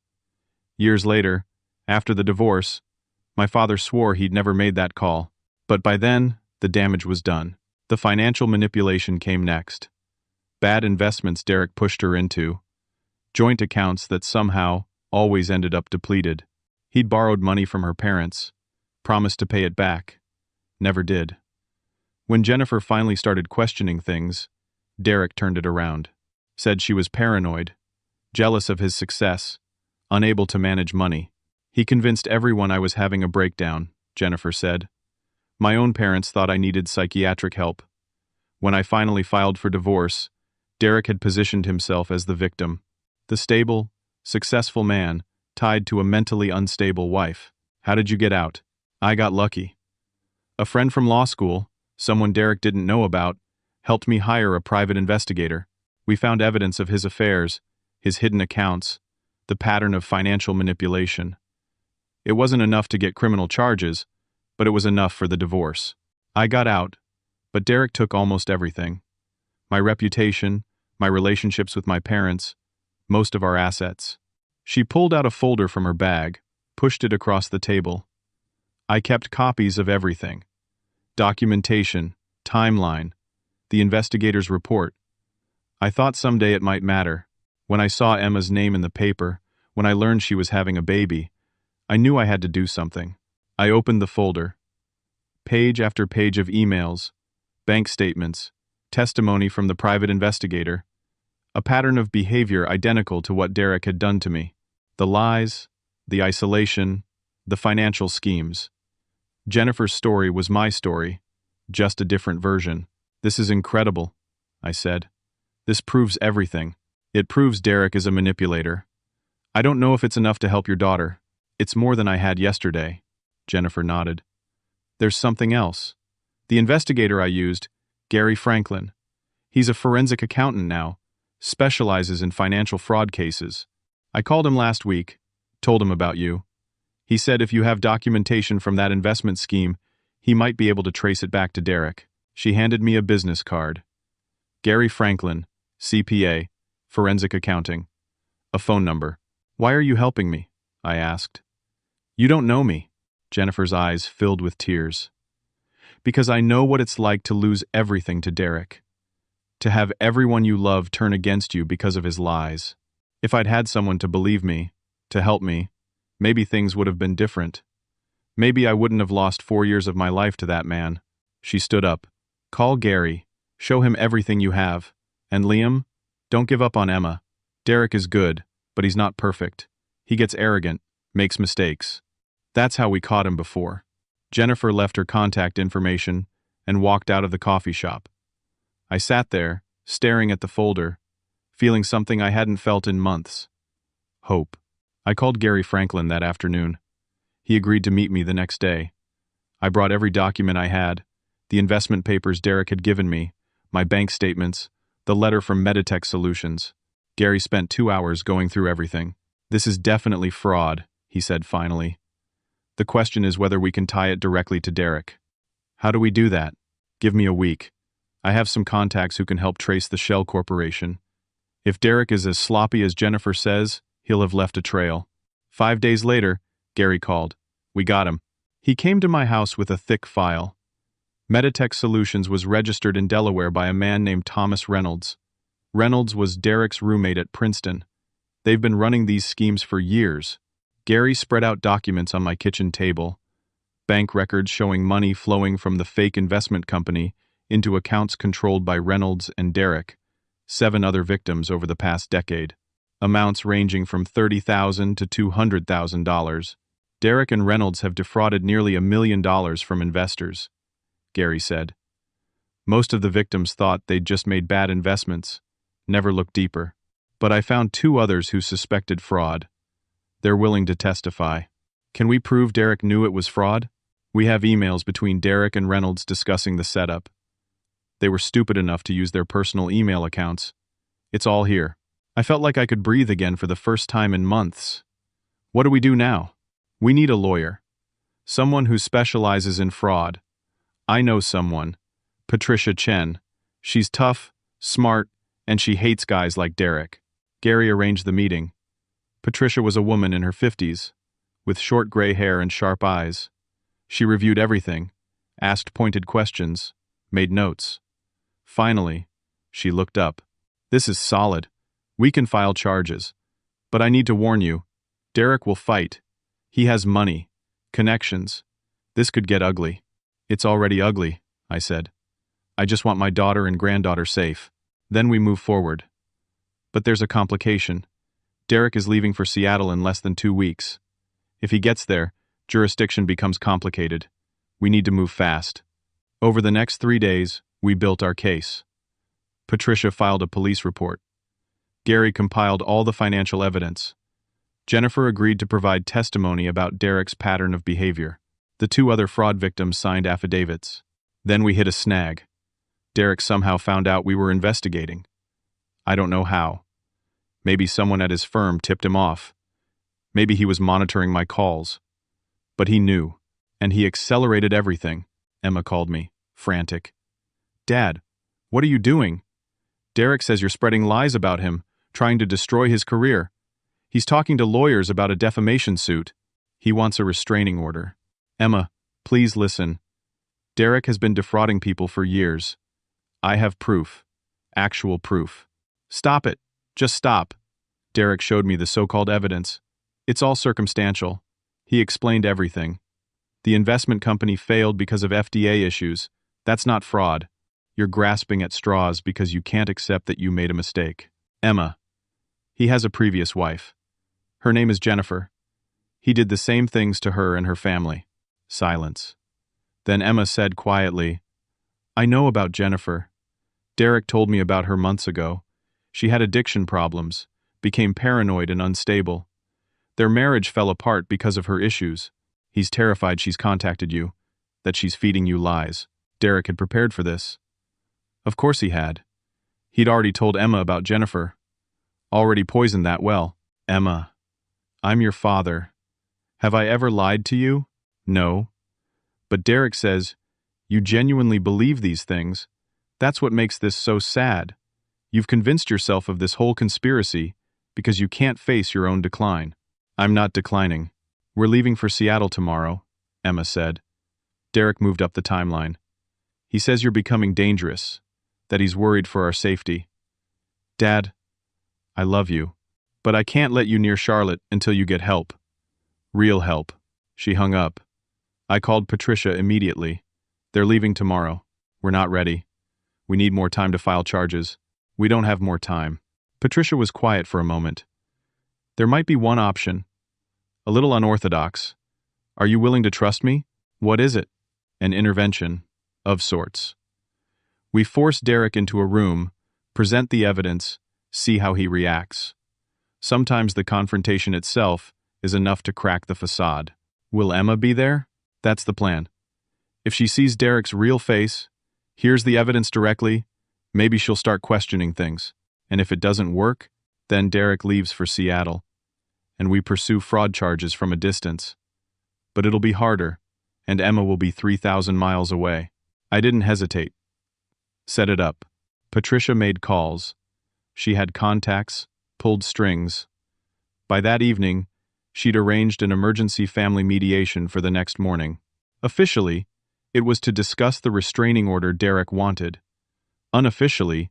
Years later, after the divorce, my father swore he'd never made that call, but by then, the damage was done. The financial manipulation came next. Bad investments Derek pushed her into. Joint accounts that somehow always ended up depleted. He'd borrowed money from her parents, promised to pay it back. Never did. When Jennifer finally started questioning things, Derek turned it around. Said she was paranoid, jealous of his success, unable to manage money. He convinced everyone I was having a breakdown, Jennifer said. My own parents thought I needed psychiatric help. When I finally filed for divorce, Derek had positioned himself as the victim. The stable, successful man, tied to a mentally unstable wife. How did you get out? I got lucky. A friend from law school, someone Derek didn't know about, helped me hire a private investigator. We found evidence of his affairs, his hidden accounts, the pattern of financial manipulation. It wasn't enough to get criminal charges, but it was enough for the divorce. I got out, but Derek took almost everything. My reputation, my relationships with my parents, most of our assets. She pulled out a folder from her bag, pushed it across the table. I kept copies of everything. Documentation, timeline, the investigator's report. I thought someday it might matter. When I saw Emma's name in the paper, when I learned she was having a baby, I knew I had to do something. I opened the folder. Page after page of emails, bank statements, testimony from the private investigator. A pattern of behavior identical to what Derek had done to me. The lies, the isolation, the financial schemes. Jennifer's story was my story, just a different version. This is incredible, I said. This proves everything. It proves Derek is a manipulator. I don't know if it's enough to help your daughter. It's more than I had yesterday. Jennifer nodded. There's something else. The investigator I used, Gary Franklin. He's a forensic accountant now, specializes in financial fraud cases. I called him last week, told him about you. He said if you have documentation from that investment scheme, he might be able to trace it back to Derek. She handed me a business card. Gary Franklin, CPA, forensic accounting. A phone number. Why are you helping me? I asked. You don't know me. Jennifer's eyes filled with tears. Because I know what it's like to lose everything to Derek. To have everyone you love turn against you because of his lies. If I'd had someone to believe me, to help me, maybe things would have been different. Maybe I wouldn't have lost 4 years of my life to that man. She stood up. Call Gary. Show him everything you have. And Liam, don't give up on Emma. Derek is good, but he's not perfect. He gets arrogant, makes mistakes. That's how we caught him before. Jennifer left her contact information and walked out of the coffee shop. I sat there, staring at the folder, feeling something I hadn't felt in months. Hope. I called Gary Franklin that afternoon. He agreed to meet me the next day. I brought every document I had, the investment papers Derek had given me, my bank statements, the letter from Meditech Solutions. Gary spent 2 hours going through everything. This is definitely fraud, he said finally. The question is whether we can tie it directly to Derek. How do we do that? Give me a week. I have some contacts who can help trace the Shell Corporation. If Derek is as sloppy as Jennifer says, he'll have left a trail. 5 days later, Gary called. We got him. He came to my house with a thick file. Meditech Solutions was registered in Delaware by a man named Thomas Reynolds. Reynolds was Derek's roommate at Princeton. They've been running these schemes for years. Gary spread out documents on my kitchen table. Bank records showing money flowing from the fake investment company into accounts controlled by Reynolds and Derek, 7 other victims over the past decade. Amounts ranging from $30,000 to $200,000. Derek and Reynolds have defrauded nearly $1 million from investors, Gary said. Most of the victims thought they'd just made bad investments, never looked deeper. But I found 2 others who suspected fraud. They're willing to testify. Can we prove Derek knew it was fraud? We have emails between Derek and Reynolds discussing the setup. They were stupid enough to use their personal email accounts. It's all here. I felt like I could breathe again for the first time in months. What do we do now? We need a lawyer. Someone who specializes in fraud. I know someone. Patricia Chen. She's tough, smart, and she hates guys like Derek. Gary arranged the meeting. Patricia was a woman in her 50s, with short gray hair and sharp eyes. She reviewed everything, asked pointed questions, made notes. Finally, she looked up. This is solid. We can file charges. But I need to warn you, Derek will fight. He has money, connections. This could get ugly. It's already ugly, I said. I just want my daughter and granddaughter safe. Then we move forward. But there's a complication. Derek is leaving for Seattle in less than 2 weeks. If he gets there, jurisdiction becomes complicated. We need to move fast. Over the next 3 days, we built our case. Patricia filed a police report. Gary compiled all the financial evidence. Jennifer agreed to provide testimony about Derek's pattern of behavior. The 2 other fraud victims signed affidavits. Then we hit a snag. Derek somehow found out we were investigating. I don't know how. Maybe someone at his firm tipped him off. Maybe he was monitoring my calls. But he knew, and he accelerated everything. Emma called me, frantic. Dad, what are you doing? Derek says you're spreading lies about him, trying to destroy his career. He's talking to lawyers about a defamation suit. He wants a restraining order. Emma, please listen. Derek has been defrauding people for years. I have proof. Actual proof. Stop it. Just stop. Derek showed me the so-called evidence. It's all circumstantial. He explained everything. The investment company failed because of FDA issues. That's not fraud. You're grasping at straws because you can't accept that you made a mistake. Emma. He has a previous wife. Her name is Jennifer. He did the same things to her and her family. Silence. Then Emma said quietly, I know about Jennifer. Derek told me about her months ago. She had addiction problems, became paranoid and unstable. Their marriage fell apart because of her issues. He's terrified she's contacted you, that she's feeding you lies. Derek had prepared for this. Of course he had. He'd already told Emma about Jennifer. Already poisoned that well. Emma, I'm your father. Have I ever lied to you? No. But Derek says, you genuinely believe these things. That's what makes this so sad. You've convinced yourself of this whole conspiracy because you can't face your own decline. I'm not declining. We're leaving for Seattle tomorrow, Emma said. Derek moved up the timeline. He says you're becoming dangerous, that he's worried for our safety. Dad, I love you, but I can't let you near Charlotte until you get help. Real help. She hung up. I called Patricia immediately. They're leaving tomorrow. We're not ready. We need more time to file charges. We don't have more time. Patricia was quiet for a moment. There might be one option. A little unorthodox. Are you willing to trust me? What is it? An intervention, of sorts. We force Derek into a room, present the evidence, see how he reacts. Sometimes the confrontation itself is enough to crack the facade. Will Emma be there? That's the plan. If she sees Derek's real face, hears the evidence directly, maybe she'll start questioning things. And if it doesn't work, then Derek leaves for Seattle, and we pursue fraud charges from a distance. But it'll be harder, and Emma will be 3,000 miles away. I didn't hesitate. Set it up. Patricia made calls. She had contacts, pulled strings. By that evening, she'd arranged an emergency family mediation for the next morning. Officially, it was to discuss the restraining order Derek wanted. Unofficially,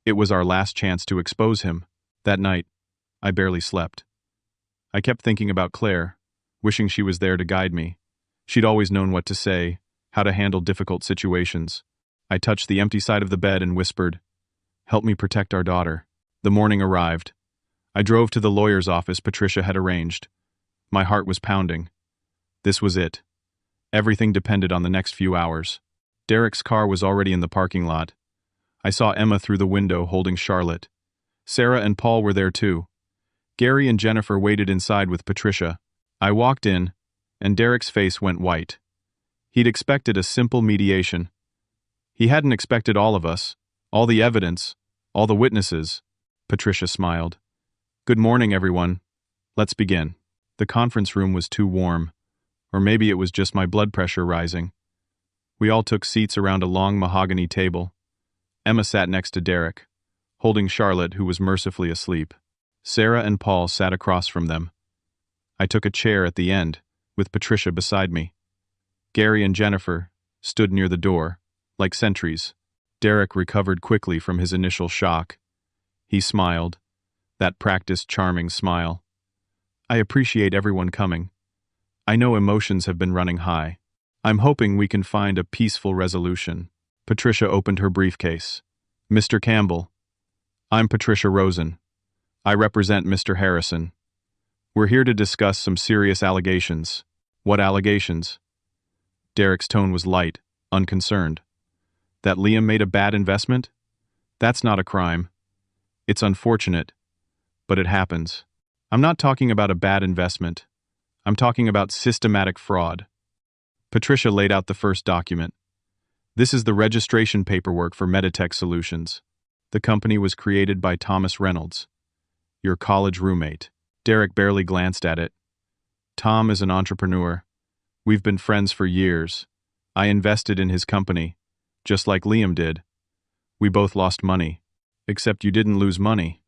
it was our last chance to expose him. That night, I barely slept. I kept thinking about Claire, wishing she was there to guide me. She'd always known what to say, how to handle difficult situations. I touched the empty side of the bed and whispered, "Help me protect our daughter." The morning arrived. I drove to the lawyer's office Patricia had arranged. My heart was pounding. This was it. Everything depended on the next few hours. Derek's car was already in the parking lot. I saw Emma through the window holding Charlotte. Sarah and Paul were there too. Gary and Jennifer waited inside with Patricia. I walked in, and Derek's face went white. He'd expected a simple mediation. He hadn't expected all of us, all the evidence, all the witnesses. Patricia smiled. "Good morning, everyone. Let's begin." The conference room was too warm, or maybe it was just my blood pressure rising. We all took seats around a long mahogany table. Emma sat next to Derek, holding Charlotte, who was mercifully asleep. Sarah and Paul sat across from them. I took a chair at the end, with Patricia beside me. Gary and Jennifer stood near the door, like sentries. Derek recovered quickly from his initial shock. He smiled, that practiced charming smile. I appreciate everyone coming. I know emotions have been running high. I'm hoping we can find a peaceful resolution. Patricia opened her briefcase. Mr. Campbell. I'm Patricia Rosen. I represent Mr. Harrison. We're here to discuss some serious allegations. What allegations? Derek's tone was light, unconcerned. That Liam made a bad investment? That's not a crime. It's unfortunate, but it happens. I'm not talking about a bad investment. I'm talking about systematic fraud. Patricia laid out the first document. This is the registration paperwork for Meditech Solutions. The company was created by Thomas Reynolds, your college roommate. Derek barely glanced at it. Tom is an entrepreneur. We've been friends for years. I invested in his company, just like Liam did. We both lost money. Except you didn't lose money.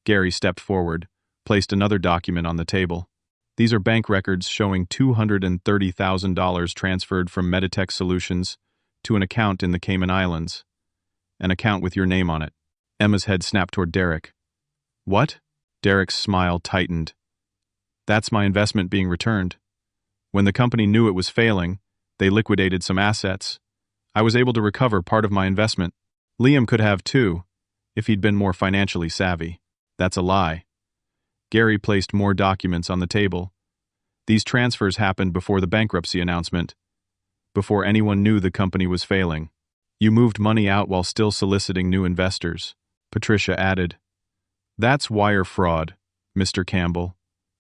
Gary stepped forward, placed another document on the table. These are bank records showing $230,000 transferred from Meditech Solutions to an account in the Cayman Islands. An account with your name on it. Emma's head snapped toward Derek. What? Derek's smile tightened. That's my investment being returned. When the company knew it was failing, they liquidated some assets. I was able to recover part of my investment. Liam could have too, if he'd been more financially savvy. That's a lie. Gary placed more documents on the table. These transfers happened before the bankruptcy announcement, before anyone knew the company was failing. You moved money out while still soliciting new investors, Patricia added. That's wire fraud, Mr. Campbell.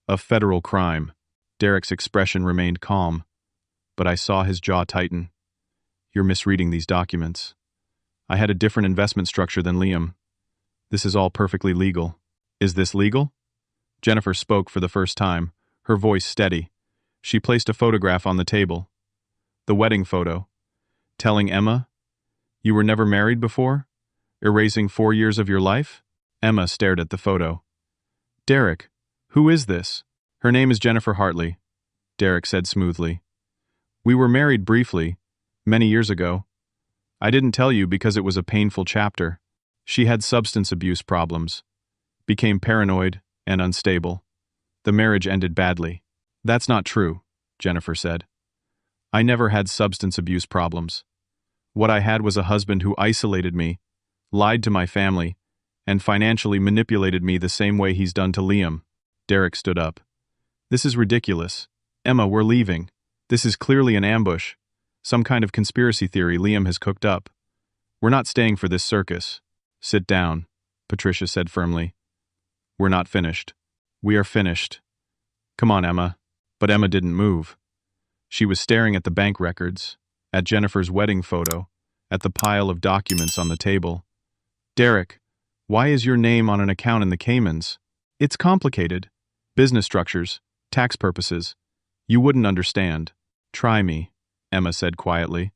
A federal crime. Derek's expression remained calm, but I saw his jaw tighten. You're misreading these documents. I had a different investment structure than Liam. This is all perfectly legal. Is this legal? Jennifer spoke for the first time, her voice steady. She placed a photograph on the table. The wedding photo. Telling Emma, you were never married before? Erasing 4 years of your life? Emma stared at the photo. Derek, who is this? Her name is Jennifer Hartley, Derek said smoothly. We were married briefly, many years ago. I didn't tell you because it was a painful chapter. She had substance abuse problems, became paranoid and unstable. The marriage ended badly. That's not true, Jennifer said. I never had substance abuse problems. What I had was a husband who isolated me, lied to my family, and financially manipulated me the same way he's done to Liam. Derek stood up. This is ridiculous. Emma, we're leaving. This is clearly an ambush. Some kind of conspiracy theory Liam has cooked up. We're not staying for this circus. Sit down, Patricia said firmly. We're not finished. We are finished. Come on, Emma. But Emma didn't move. She was staring at the bank records, at Jennifer's wedding photo, at the pile of documents on the table. Derek, why is your name on an account in the Caymans? It's complicated. Business structures, tax purposes. You wouldn't understand. Try me, Emma said quietly.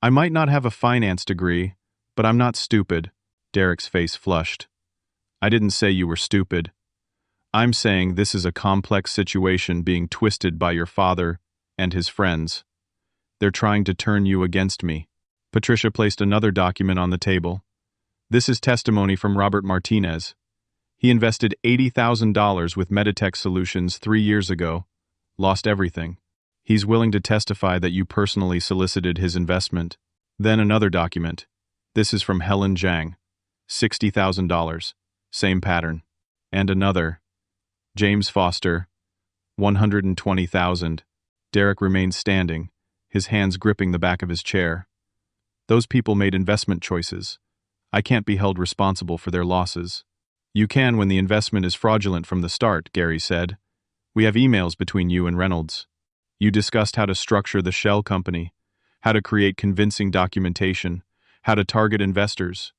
I might not have a finance degree, but I'm not stupid. Derek's face flushed. I didn't say you were stupid. I'm saying this is a complex situation being twisted by your father and his friends. They're trying to turn you against me. Patricia placed another document on the table. This is testimony from Robert Martinez. He invested $80,000 with Meditech Solutions 3 years ago, lost everything. He's willing to testify that you personally solicited his investment. Then another document. This is from Helen Zhang. $60,000. Same pattern. And another. James Foster. $120,000. Derek remained standing, his hands gripping the back of his chair. Those people made investment choices. I can't be held responsible for their losses. You can when the investment is fraudulent from the start, Gary said. We have emails between you and Reynolds. You discussed how to structure the shell company, how to create convincing documentation, how to target investors.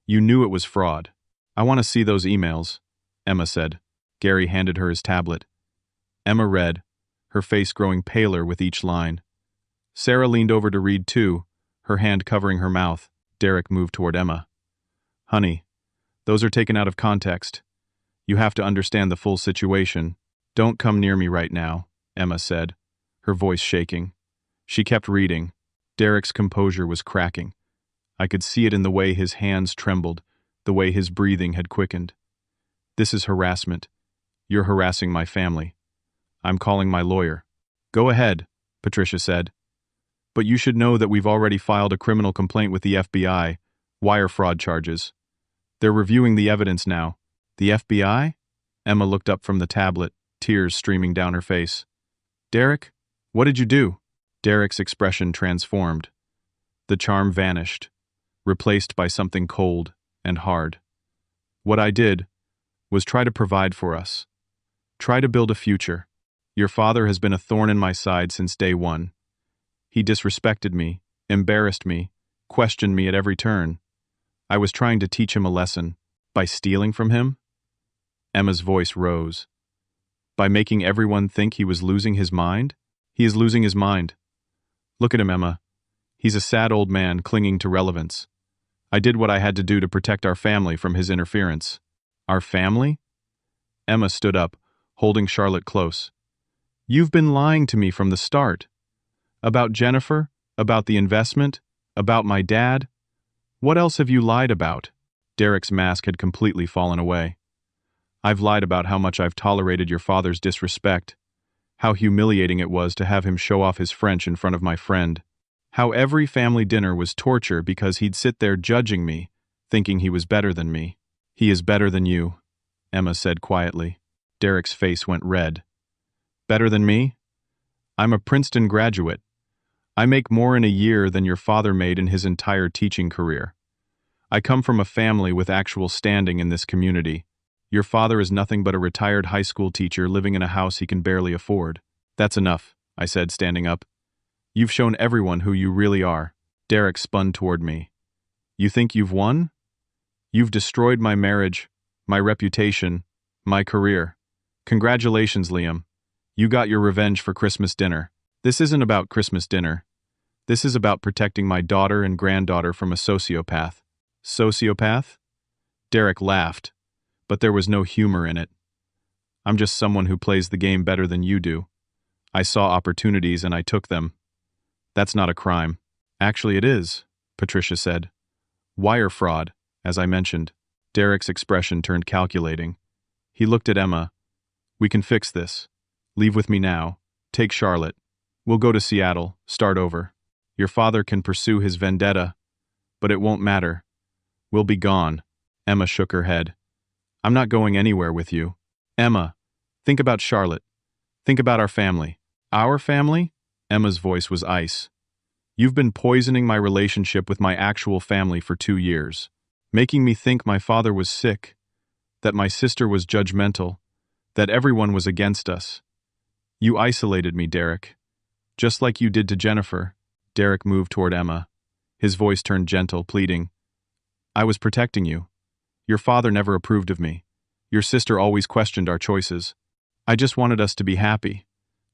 You knew it was fraud. I want to see those emails, Emma said. Gary handed her his tablet. Emma read, her face growing paler with each line. Sarah leaned over to read too, her hand covering her mouth. Derek moved toward Emma. Honey, those are taken out of context. You have to understand the full situation. Don't come near me right now, Emma said, her voice shaking. She kept reading. Derek's composure was cracking. I could see it in the way his hands trembled, the way his breathing had quickened. This is harassment. You're harassing my family. I'm calling my lawyer. Go ahead, Patricia said. But you should know that we've already filed a criminal complaint with the FBI, wire fraud charges. They're reviewing the evidence now. The FBI? Emma looked up from the tablet, tears streaming down her face. Derek, what did you do? Derek's expression transformed. The charm vanished, replaced by something cold and hard. What I did was try to provide for us. Try to build a future. Your father has been a thorn in my side since day one. He disrespected me, embarrassed me, questioned me at every turn. I was trying to teach him a lesson. By stealing from him? Emma's voice rose. By making everyone think he was losing his mind? He is losing his mind. Look at him, Emma. He's a sad old man clinging to relevance. I did what I had to do to protect our family from his interference. Our family? Emma stood up, holding Charlotte close. You've been lying to me from the start. About Jennifer, about the investment, about my dad. What else have you lied about? Derek's mask had completely fallen away. I've lied about how much I've tolerated your father's disrespect, how humiliating it was to have him show off his French in front of my friend, how every family dinner was torture because he'd sit there judging me, thinking he was better than me. He is better than you, Emma said quietly. Derek's face went red. Better than me? I'm a Princeton graduate. I make more in a year than your father made in his entire teaching career. I come from a family with actual standing in this community. Your father is nothing but a retired high school teacher living in a house he can barely afford. That's enough, I said, standing up. You've shown everyone who you really are. Derek spun toward me. You think you've won? You've destroyed my marriage, my reputation, my career. Congratulations, Liam. You got your revenge for Christmas dinner. This isn't about Christmas dinner. This is about protecting my daughter and granddaughter from a sociopath. Sociopath? Derek laughed, but there was no humor in it. I'm just someone who plays the game better than you do. I saw opportunities and I took them. That's not a crime. Actually, it is, Patricia said. Wire fraud, as I mentioned. Derek's expression turned calculating. He looked at Emma. We can fix this. Leave with me now. Take Charlotte. We'll go to Seattle, start over. Your father can pursue his vendetta, but it won't matter. We'll be gone. Emma shook her head. I'm not going anywhere with you. Emma, think about Charlotte. Think about our family. Our family? Emma's voice was ice. You've been poisoning my relationship with my actual family for 2 years, making me think my father was sick, that my sister was judgmental, that everyone was against us. You isolated me, Derek. Just like you did to Jennifer. Derek moved toward Emma. His voice turned gentle, pleading. I was protecting you. Your father never approved of me. Your sister always questioned our choices. I just wanted us to be happy.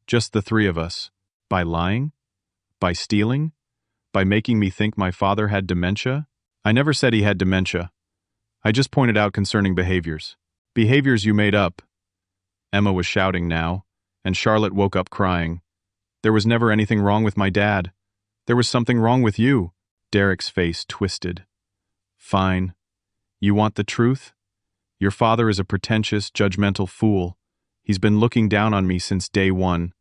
Just the three of us. By lying? By stealing? By making me think my father had dementia? I never said he had dementia. I just pointed out concerning behaviors. Behaviors you made up. Emma was shouting now, and Charlotte woke up crying. There was never anything wrong with my dad. There was something wrong with you. Derek's face twisted. Fine. You want the truth? Your father is a pretentious, judgmental fool. He's been looking down on me since day one.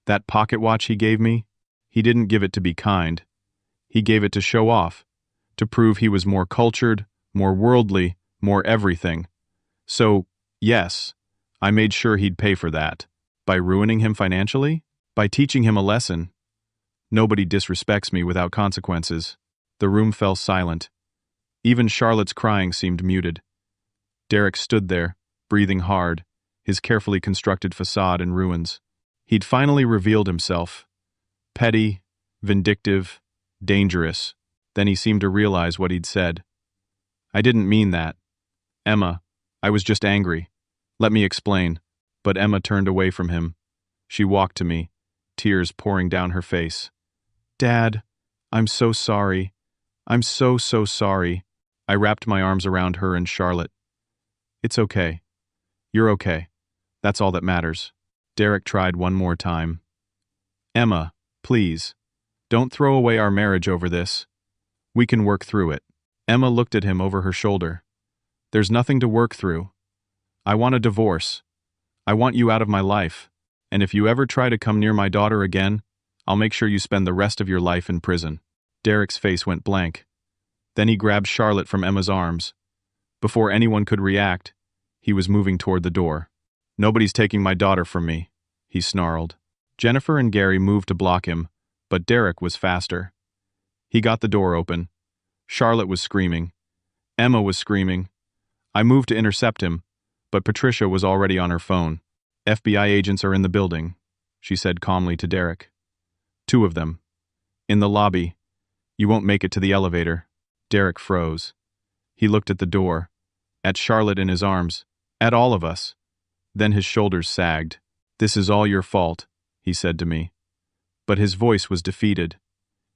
That pocket watch he gave me? He didn't give it to be kind. He gave it to show off, to prove he was more cultured, more worldly, more everything. So, yes, I made sure he'd pay for that. By ruining him financially? By teaching him a lesson. Nobody disrespects me without consequences. The room fell silent. Even Charlotte's crying seemed muted. Derek stood there, breathing hard, his carefully constructed facade in ruins. He'd finally revealed himself. Petty, vindictive, dangerous. Then he seemed to realize what he'd said. I didn't mean that. Emma, I was just angry. Let me explain. But Emma turned away from him. She walked to me, tears pouring down her face. Dad, I'm so sorry. I'm so sorry. I wrapped my arms around her and Charlotte. It's okay. You're okay. That's all that matters. Derek tried one more time. Emma, please. Don't throw away our marriage over this. We can work through it. Emma looked at him over her shoulder. There's nothing to work through. I want a divorce. I want you out of my life. And if you ever try to come near my daughter again, I'll make sure you spend the rest of your life in prison. Derek's face went blank. Then he grabbed Charlotte from Emma's arms. Before anyone could react, he was moving toward the door. Nobody's taking my daughter from me, he snarled. Jennifer and Gary moved to block him, but Derek was faster. He got the door open. Charlotte was screaming. Emma was screaming. I moved to intercept him, but Patricia was already on her phone. FBI agents are in the building, she said calmly to Derek. 2 of them. In the lobby. You won't make it to the elevator. Derek froze. He looked at the door, at Charlotte in his arms, at all of us. Then his shoulders sagged. This is all your fault, he said to me. But his voice was defeated.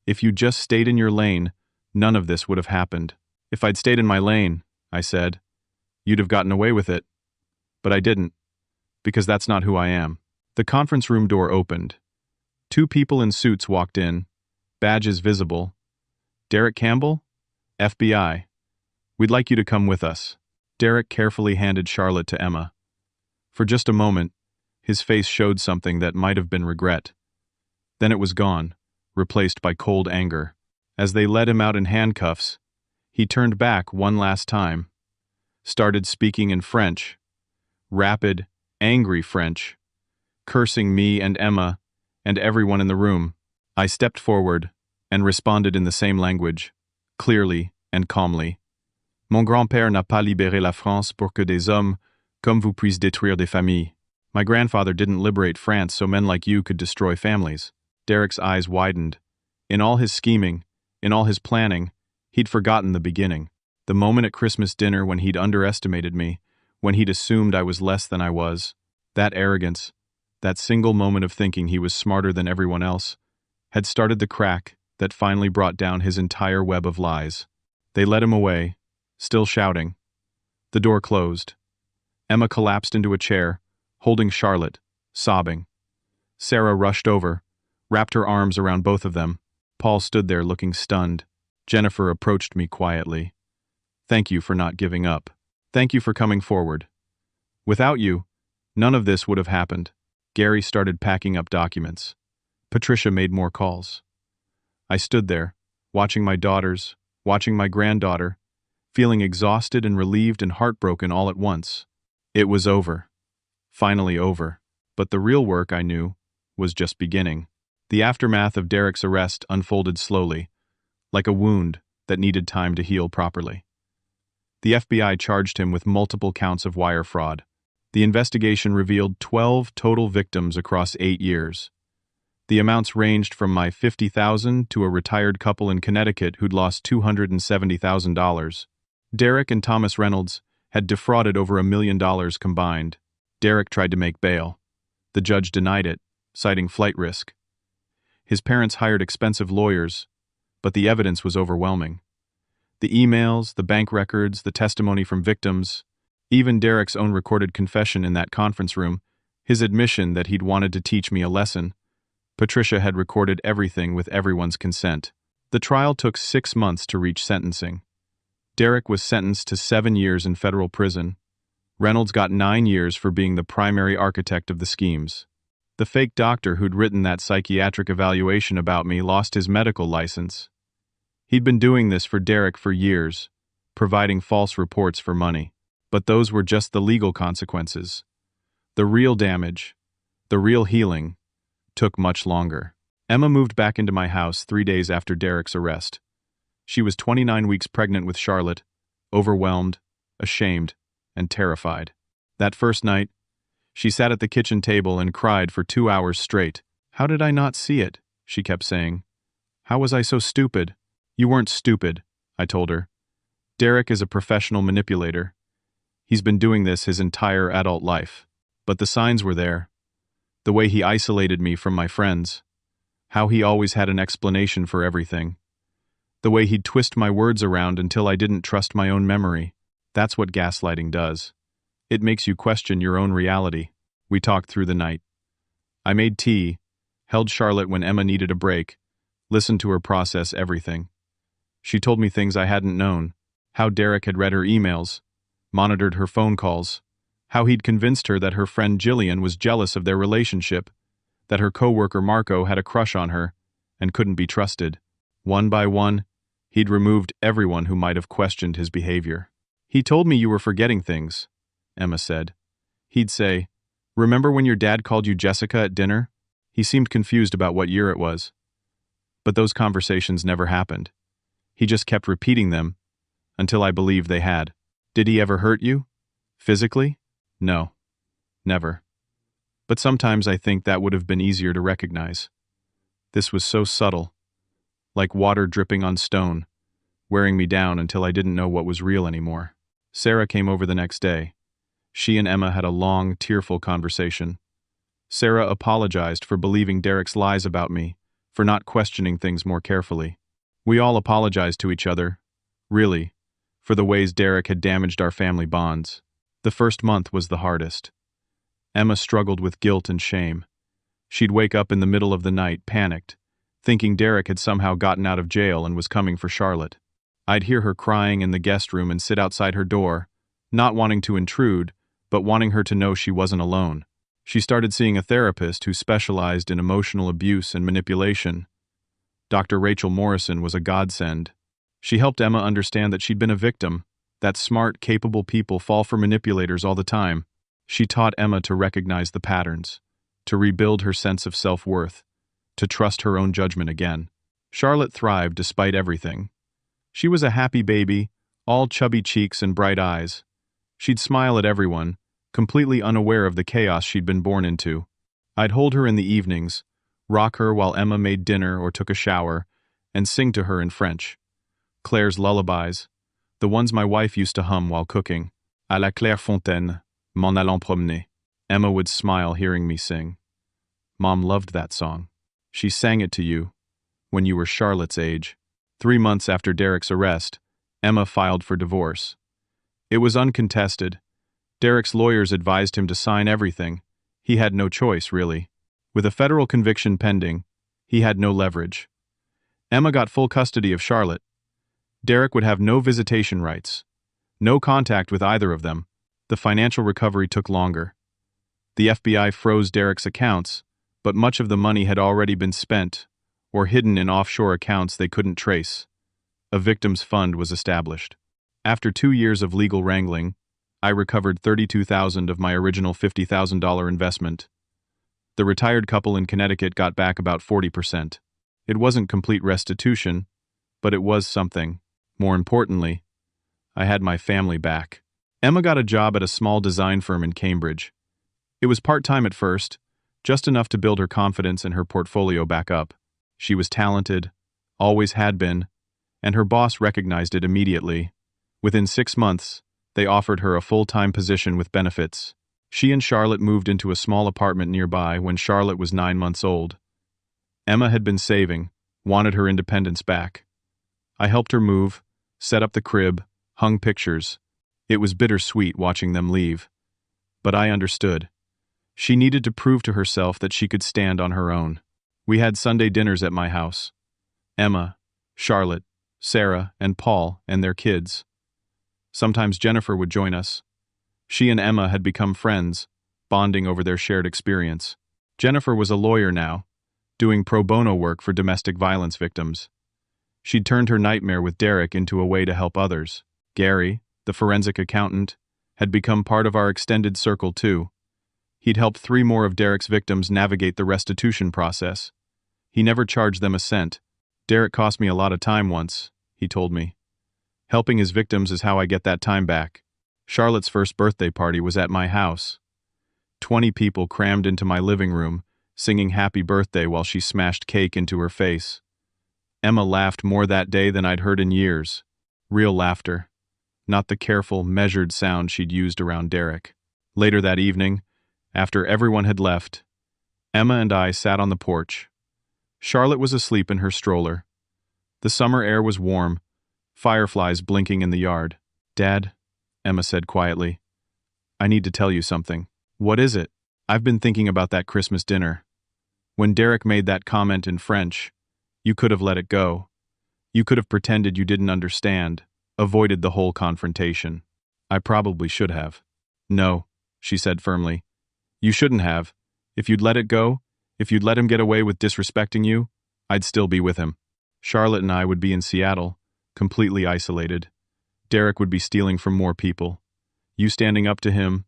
If you just stayed in your lane, none of this would have happened. If I'd stayed in my lane, I said, you'd have gotten away with it. But I didn't, because that's not who I am. The conference room door opened. 2 people in suits walked in, badges visible. Derek Campbell? FBI. We'd like you to come with us. Derek carefully handed Charlotte to Emma. For just a moment, his face showed something that might have been regret. Then it was gone, replaced by cold anger. As they led him out in handcuffs, he turned back one last time, started speaking in French, rapid, angry French, cursing me and Emma and everyone in the room. I stepped forward and responded in the same language, clearly and calmly. Mon grand-père n'a pas libéré la France pour que des hommes comme vous puissent détruire des familles. My grandfather didn't liberate France so men like you could destroy families. Derek's eyes widened. In all his scheming, in all his planning, he'd forgotten the beginning. The moment at Christmas dinner when he'd underestimated me, when he'd assumed I was less than I was. That arrogance, that single moment of thinking he was smarter than everyone else, had started the crack that finally brought down his entire web of lies. They led him away, still shouting. The door closed. Emma collapsed into a chair, holding Charlotte, sobbing. Sarah rushed over, wrapped her arms around both of them. Paul stood there looking stunned. Jennifer approached me quietly. Thank you for not giving up. Thank you for coming forward. Without you, none of this would have happened. Gary started packing up documents. Patricia made more calls. I stood there, watching my daughters, watching my granddaughter, feeling exhausted and relieved and heartbroken all at once. It was over. Finally over. But the real work, I knew, was just beginning. The aftermath of Derek's arrest unfolded slowly, like a wound that needed time to heal properly. The FBI charged him with multiple counts of wire fraud. The investigation revealed 12 total victims across 8 years. The amounts ranged from my $50,000 to a retired couple in Connecticut who'd lost $270,000. Derek and Thomas Reynolds had defrauded over $1 million combined. Derek tried to make bail. The judge denied it, citing flight risk. His parents hired expensive lawyers, but the evidence was overwhelming. The emails, the bank records, the testimony from victims, even Derek's own recorded confession in that conference room, his admission that he'd wanted to teach me a lesson. Patricia had recorded everything with everyone's consent. The trial took 6 months to reach sentencing. Derek was sentenced to 7 years in federal prison. Reynolds got 9 years for being the primary architect of the schemes. The fake doctor who'd written that psychiatric evaluation about me lost his medical license. He'd been doing this for Derek for years, providing false reports for money. But those were just the legal consequences. The real damage, the real healing, took much longer. Emma moved back into my house 3 days after Derek's arrest. She was 29 weeks pregnant with Charlotte, overwhelmed, ashamed, and terrified. That first night, she sat at the kitchen table and cried for 2 hours straight. How did I not see it? She kept saying. How was I so stupid? You weren't stupid, I told her. Derek is a professional manipulator. He's been doing this his entire adult life. But the signs were there. The way he isolated me from my friends. How he always had an explanation for everything. The way he'd twist my words around until I didn't trust my own memory. That's what gaslighting does. It makes you question your own reality. We talked through the night. I made tea, held Charlotte when Emma needed a break, listened to her process everything. She told me things I hadn't known, how Derek had read her emails, monitored her phone calls, how he'd convinced her that her friend Jillian was jealous of their relationship, that her coworker Marco had a crush on her and couldn't be trusted. One by one, he'd removed everyone who might have questioned his behavior. "He told me you were forgetting things," Emma said. He'd say, "Remember when your dad called you Jessica at dinner?" He seemed confused about what year it was. But those conversations never happened. He just kept repeating them until I believed they had. "Did he ever hurt you? Physically?" "No. Never. But sometimes I think that would have been easier to recognize. This was so subtle, like water dripping on stone, wearing me down until I didn't know what was real anymore." Sarah came over the next day. She and Emma had a long, tearful conversation. Sarah apologized for believing Derek's lies about me, for not questioning things more carefully. We all apologized to each other, really, for the ways Derek had damaged our family bonds. The first month was the hardest. Emma struggled with guilt and shame. She'd wake up in the middle of the night, panicked, thinking Derek had somehow gotten out of jail and was coming for Charlotte. I'd hear her crying in the guest room and sit outside her door, not wanting to intrude, but wanting her to know she wasn't alone. She started seeing a therapist who specialized in emotional abuse and manipulation. Dr. Rachel Morrison was a godsend. She helped Emma understand that she'd been a victim, that smart, capable people fall for manipulators all the time. She taught Emma to recognize the patterns, to rebuild her sense of self-worth, to trust her own judgment again. Charlotte thrived despite everything. She was a happy baby, all chubby cheeks and bright eyes. She'd smile at everyone, completely unaware of the chaos she'd been born into. I'd hold her in the evenings, rock her while Emma made dinner or took a shower, and sing to her in French. Claire's lullabies, the ones my wife used to hum while cooking. "À la claire fontaine, m'en allant promener." Emma would smile hearing me sing. Mom loved that song. She sang it to you when you were Charlotte's age. 3 months after Derek's arrest, Emma filed for divorce. It was uncontested. Derek's lawyers advised him to sign everything. He had no choice, really. With a federal conviction pending, he had no leverage. Emma got full custody of Charlotte. Derek would have no visitation rights, no contact with either of them. The financial recovery took longer. The FBI froze Derek's accounts, but much of the money had already been spent or hidden in offshore accounts they couldn't trace. A victims fund was established. After 2 years of legal wrangling, I recovered $32,000 of my original $50,000 investment. The retired couple in Connecticut got back about 40%. It wasn't complete restitution, but it was something. More importantly, I had my family back. Emma got a job at a small design firm in Cambridge. It was part-time at first, just enough to build her confidence and her portfolio back up. She was talented, always had been, and her boss recognized it immediately. Within 6 months, they offered her a full-time position with benefits. She and Charlotte moved into a small apartment nearby when Charlotte was 9 months old. Emma had been saving, wanted her independence back. I helped her move, set up the crib, hung pictures. It was bittersweet watching them leave. But I understood. She needed to prove to herself that she could stand on her own. We had Sunday dinners at my house. Emma, Charlotte, Sarah, and Paul, and their kids. Sometimes Jennifer would join us. She and Emma had become friends, bonding over their shared experience. Jennifer was a lawyer now, doing pro bono work for domestic violence victims. She'd turned her nightmare with Derek into a way to help others. Gary, the forensic accountant, had become part of our extended circle too. He'd helped 3 more of Derek's victims navigate the restitution process. He never charged them a cent. "Derek cost me a lot of time once," he told me. "Helping his victims is how I get that time back." Charlotte's first birthday party was at my house. 20 people crammed into my living room, singing happy birthday while she smashed cake into her face. Emma laughed more that day than I'd heard in years. Real laughter, not the careful, measured sound she'd used around Derek. Later that evening, after everyone had left, Emma and I sat on the porch. Charlotte was asleep in her stroller. The summer air was warm, fireflies blinking in the yard. "Dad," Emma said quietly, "I need to tell you something." "What is it?" "I've been thinking about that Christmas dinner. When Derek made that comment in French, You could have let it go. You could have pretended you didn't understand, avoided the whole confrontation. I probably should have. No, she said firmly. You shouldn't have. If you'd let it go, if you'd let him get away with disrespecting you, I'd still be with him. Charlotte and I would be in Seattle, completely isolated. Derek would be stealing from more people. You standing up to him,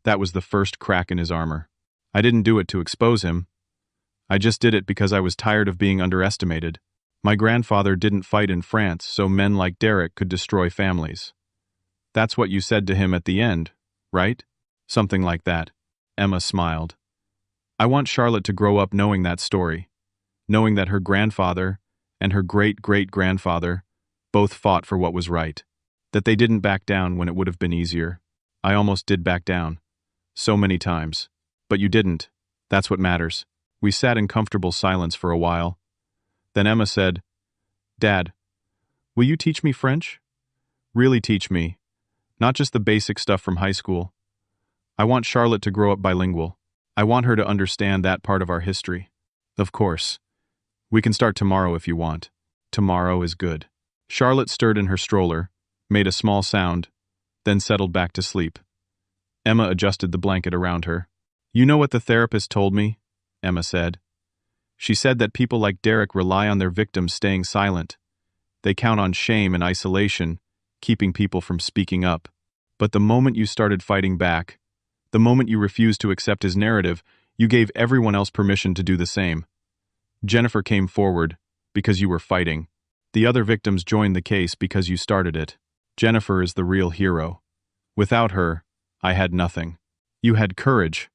that was the first crack in his armor. I didn't do it to expose him. I just did it because I was tired of being underestimated. My grandfather didn't fight in France so men like Derek could destroy families. That's what you said to him at the end, right? Something like that. Emma smiled. I want Charlotte to grow up knowing that story, knowing that her grandfather and her great-great-grandfather both fought for what was right, that they didn't back down when it would have been easier. I almost did back down. So many times. But you didn't. That's what matters. We sat in comfortable silence for a while. Then Emma said, Dad, will you teach me French? Really teach me. Not just the basic stuff from high school. I want Charlotte to grow up bilingual. I want her to understand that part of our history. Of course. We can start tomorrow if you want. Tomorrow is good. Charlotte stirred in her stroller, made a small sound, then settled back to sleep. Emma adjusted the blanket around her. You know what the therapist told me? Emma said. She said that people like Derek rely on their victims staying silent. They count on shame and isolation, keeping people from speaking up. But the moment you started fighting back, the moment you refused to accept his narrative, you gave everyone else permission to do the same. Jennifer came forward because you were fighting. The other victims joined the case because you started it. Jennifer is the real hero. Without her, I had nothing. You had courage.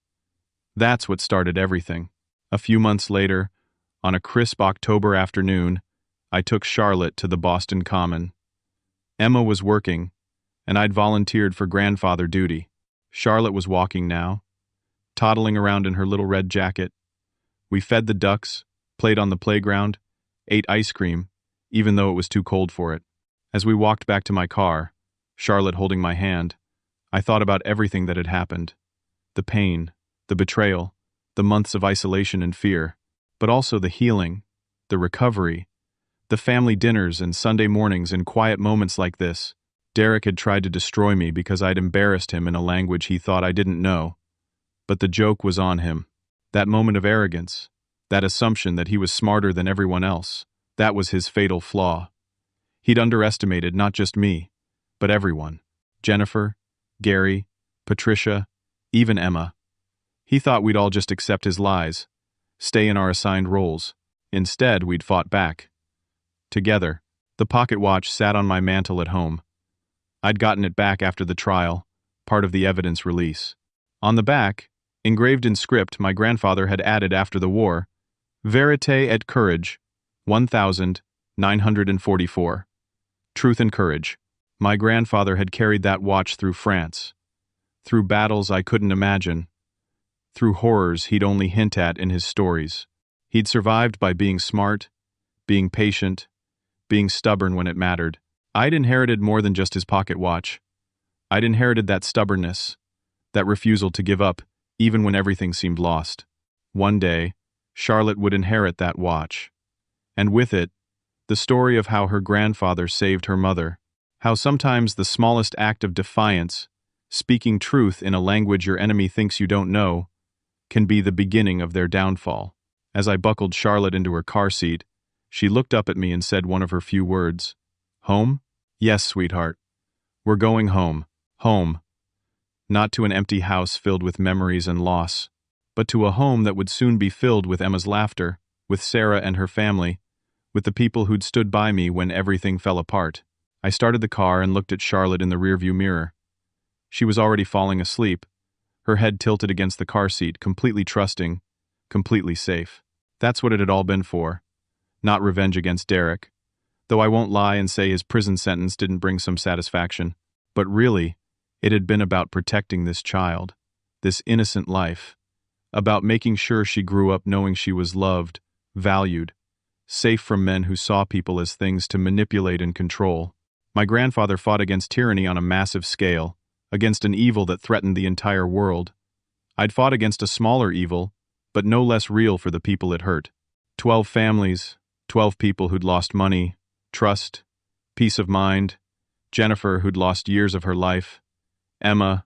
That's what started everything. A few months later, on a crisp October afternoon, I took Charlotte to the Boston Common. Emma was working, and I'd volunteered for grandfather duty. Charlotte was walking now, toddling around in her little red jacket. We fed the ducks, played on the playground, ate ice cream, even though it was too cold for it. As we walked back to my car, Charlotte holding my hand, I thought about everything that had happened. The pain, the betrayal, the months of isolation and fear, but also the healing, the recovery, the family dinners and Sunday mornings in quiet moments like this. Derek had tried to destroy me because I'd embarrassed him in a language he thought I didn't know. But the joke was on him. That moment of arrogance, that assumption that he was smarter than everyone else, that was his fatal flaw. He'd underestimated not just me, but everyone. Jennifer, Gary, Patricia, even Emma. He thought we'd all just accept his lies, stay in our assigned roles. Instead, we'd fought back. Together. The pocket watch sat on my mantel at home. I'd gotten it back after the trial, part of the evidence release. On the back, engraved in script my grandfather had added after the war, Vérité et courage, 1944. Truth and courage. My grandfather had carried that watch through France, through battles I couldn't imagine, through horrors he'd only hint at in his stories. He'd survived by being smart, being patient, being stubborn when it mattered. I'd inherited more than just his pocket watch. I'd inherited that stubbornness, that refusal to give up, even when everything seemed lost. One day, Charlotte would inherit that watch. And with it, the story of how her grandfather saved her mother, how sometimes the smallest act of defiance, speaking truth in a language your enemy thinks you don't know, can be the beginning of their downfall. As I buckled Charlotte into her car seat, she looked up at me and said one of her few words. Home? Yes, sweetheart. We're going home. Home. Not to an empty house filled with memories and loss, but to a home that would soon be filled with Emma's laughter, with Sarah and her family, with the people who'd stood by me when everything fell apart. I started the car and looked at Charlotte in the rearview mirror. She was already falling asleep, her head tilted against the car seat, completely trusting, completely safe. That's what it had all been for. Not revenge against Derek, though I won't lie and say his prison sentence didn't bring some satisfaction. But really, it had been about protecting this child, this innocent life, about making sure she grew up knowing she was loved, valued, safe from men who saw people as things to manipulate and control. My grandfather fought against tyranny on a massive scale, against an evil that threatened the entire world. I'd fought against a smaller evil, but no less real for the people it hurt. 12 families, 12 people who'd lost money, trust, peace of mind, Jennifer who'd lost years of her life, Emma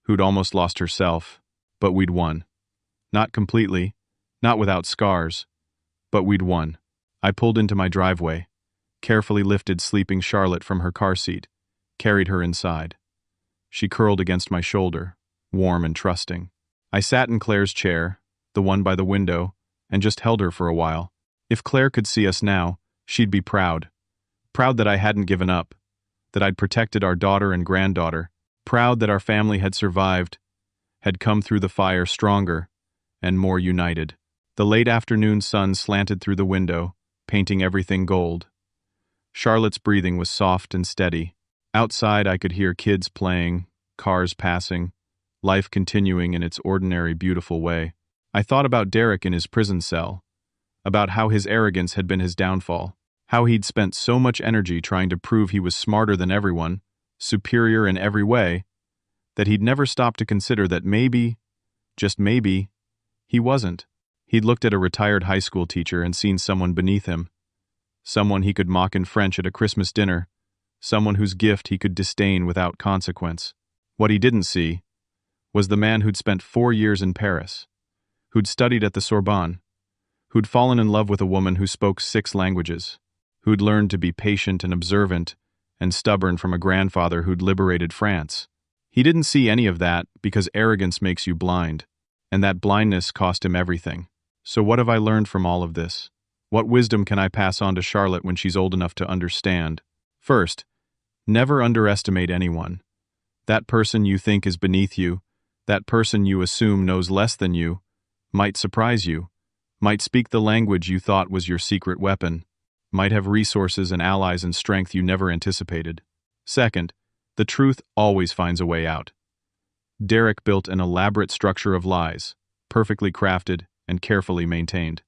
who'd almost lost herself, but we'd won. Not completely, not without scars, but we'd won. I pulled into my driveway, carefully lifted sleeping Charlotte from her car seat, carried her inside. She curled against my shoulder, warm and trusting. I sat in Claire's chair, the one by the window, and just held her for a while. If Claire could see us now, she'd be proud. Proud that I hadn't given up, that I'd protected our daughter and granddaughter, proud that our family had survived, had come through the fire stronger and more united. The late afternoon sun slanted through the window, painting everything gold. Charlotte's breathing was soft and steady. Outside I could hear kids playing, cars passing, life continuing in its ordinary, beautiful way. I thought about Derek in his prison cell, about how his arrogance had been his downfall, how he'd spent so much energy trying to prove he was smarter than everyone, superior in every way, that he'd never stopped to consider that maybe, just maybe, he wasn't. He'd looked at a retired high school teacher and seen someone beneath him, someone he could mock in French at a Christmas dinner, someone whose gift he could disdain without consequence. What he didn't see was the man who'd spent 4 years in Paris, who'd studied at the Sorbonne, who'd fallen in love with a woman who spoke 6 languages, who'd learned to be patient and observant and stubborn from a grandfather who'd liberated France. He didn't see any of that because arrogance makes you blind, and that blindness cost him everything. So what have I learned from all of this? What wisdom can I pass on to Charlotte when she's old enough to understand? First, never underestimate anyone. That person you think is beneath you, that person you assume knows less than you, might surprise you, might speak the language you thought was your secret weapon, might have resources and allies and strength you never anticipated. Second, the truth always finds a way out. Derek built an elaborate structure of lies, perfectly crafted and carefully maintained.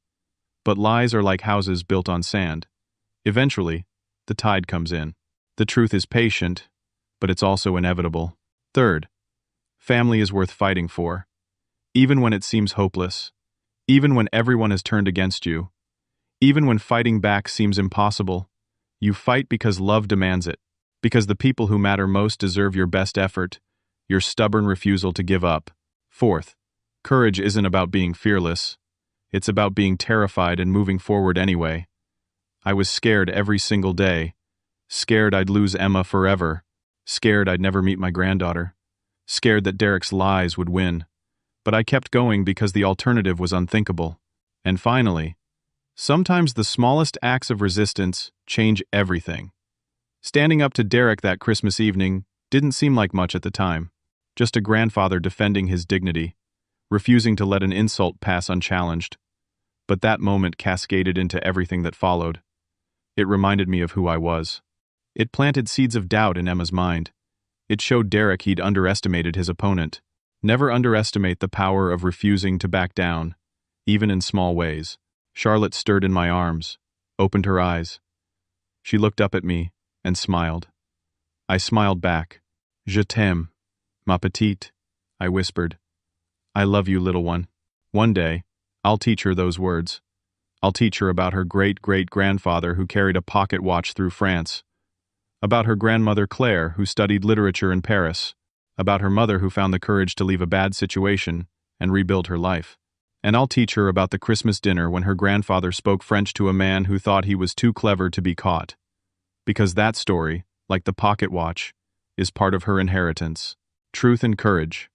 But lies are like houses built on sand. Eventually, the tide comes in. The truth is patient, but it's also inevitable. Third, family is worth fighting for. Even when it seems hopeless, even when everyone has turned against you, even when fighting back seems impossible, you fight because love demands it, because the people who matter most deserve your best effort, your stubborn refusal to give up. Fourth, courage isn't about being fearless. It's about being terrified and moving forward anyway. I was scared every single day. Scared I'd lose Emma forever. Scared I'd never meet my granddaughter. Scared that Derek's lies would win. But I kept going because the alternative was unthinkable. And finally, sometimes the smallest acts of resistance change everything. Standing up to Derek that Christmas evening didn't seem like much at the time. Just a grandfather defending his dignity, refusing to let an insult pass unchallenged. But that moment cascaded into everything that followed. It reminded me of who I was. It planted seeds of doubt in Emma's mind. It showed Derek he'd underestimated his opponent. Never underestimate the power of refusing to back down, even in small ways. Charlotte stirred in my arms, opened her eyes. She looked up at me and smiled. I smiled back. Je t'aime, ma petite, I whispered. I love you, little one. One day, I'll teach her those words. I'll teach her about her great-great-grandfather who carried a pocket watch through France, about her grandmother Claire who studied literature in Paris, about her mother who found the courage to leave a bad situation and rebuild her life. And I'll teach her about the Christmas dinner when her grandfather spoke French to a man who thought he was too clever to be caught. Because that story, like the pocket watch, is part of her inheritance. Truth and courage.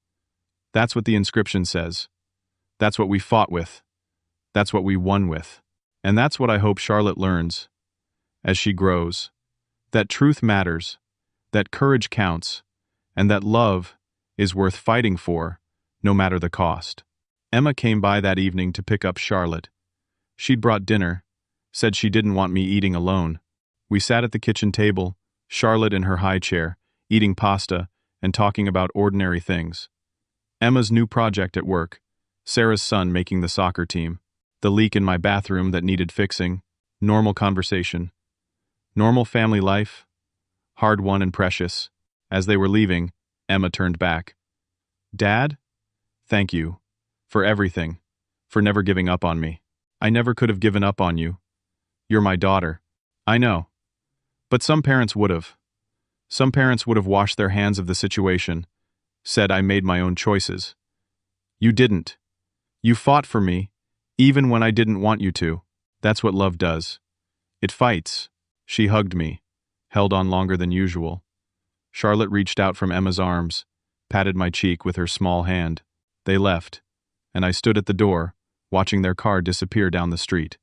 That's what the inscription says. That's what we fought with. That's what we won with. And that's what I hope Charlotte learns as she grows. That truth matters, that courage counts, and that love is worth fighting for, no matter the cost. Emma came by that evening to pick up Charlotte. She'd brought dinner, said she didn't want me eating alone. We sat at the kitchen table, Charlotte in her high chair, eating pasta and talking about ordinary things. Emma's new project at work, Sarah's son making the soccer team, the leak in my bathroom that needed fixing, normal conversation. Normal family life, hard-won and precious. As they were leaving, Emma turned back. Dad? Thank you. For everything. For never giving up on me. I never could have given up on you. You're my daughter. I know. But some parents would have. Some parents would have washed their hands of the situation, said I made my own choices. You didn't. You fought for me, even when I didn't want you to. That's what love does. It fights. She hugged me, held on longer than usual. Charlotte reached out from Emma's arms, patted my cheek with her small hand. They left, and I stood at the door, watching their car disappear down the street.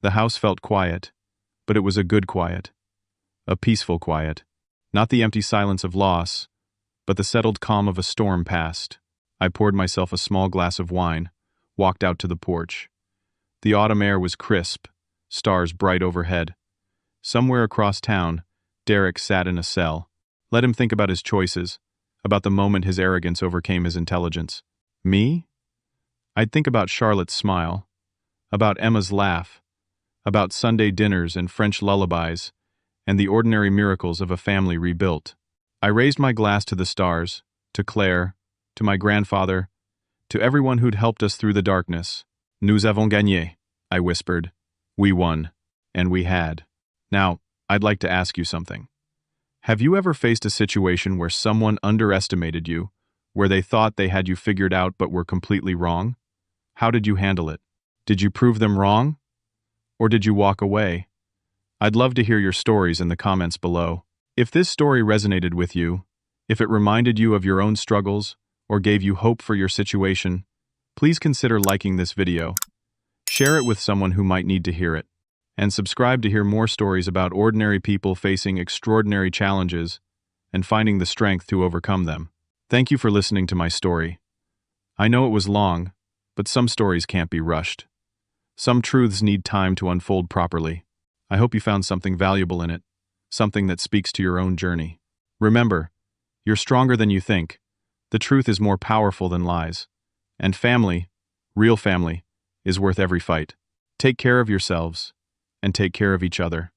The house felt quiet, but it was a good quiet. A peaceful quiet. Not the empty silence of loss, but the settled calm of a storm past. I poured myself a small glass of wine, walked out to the porch. The autumn air was crisp, stars bright overhead. Somewhere across town, Derek sat in a cell. Let him think about his choices, about the moment his arrogance overcame his intelligence. Me? I'd think about Charlotte's smile, about Emma's laugh, about Sunday dinners and French lullabies, and the ordinary miracles of a family rebuilt. I raised my glass to the stars, to Claire, to my grandfather, to everyone who'd helped us through the darkness. Nous avons gagné, I whispered. We won. And we had. Now, I'd like to ask you something. Have you ever faced a situation where someone underestimated you, where they thought they had you figured out but were completely wrong? How did you handle it? Did you prove them wrong? Or did you walk away? I'd love to hear your stories in the comments below. If this story resonated with you, if it reminded you of your own struggles, or gave you hope for your situation, please consider liking this video. Share it with someone who might need to hear it. And subscribe to hear more stories about ordinary people facing extraordinary challenges and finding the strength to overcome them. Thank you for listening to my story. I know it was long, but some stories can't be rushed. Some truths need time to unfold properly. I hope you found something valuable in it, something that speaks to your own journey. Remember, you're stronger than you think. The truth is more powerful than lies. And family, real family, is worth every fight. Take care of yourselves, and take care of each other.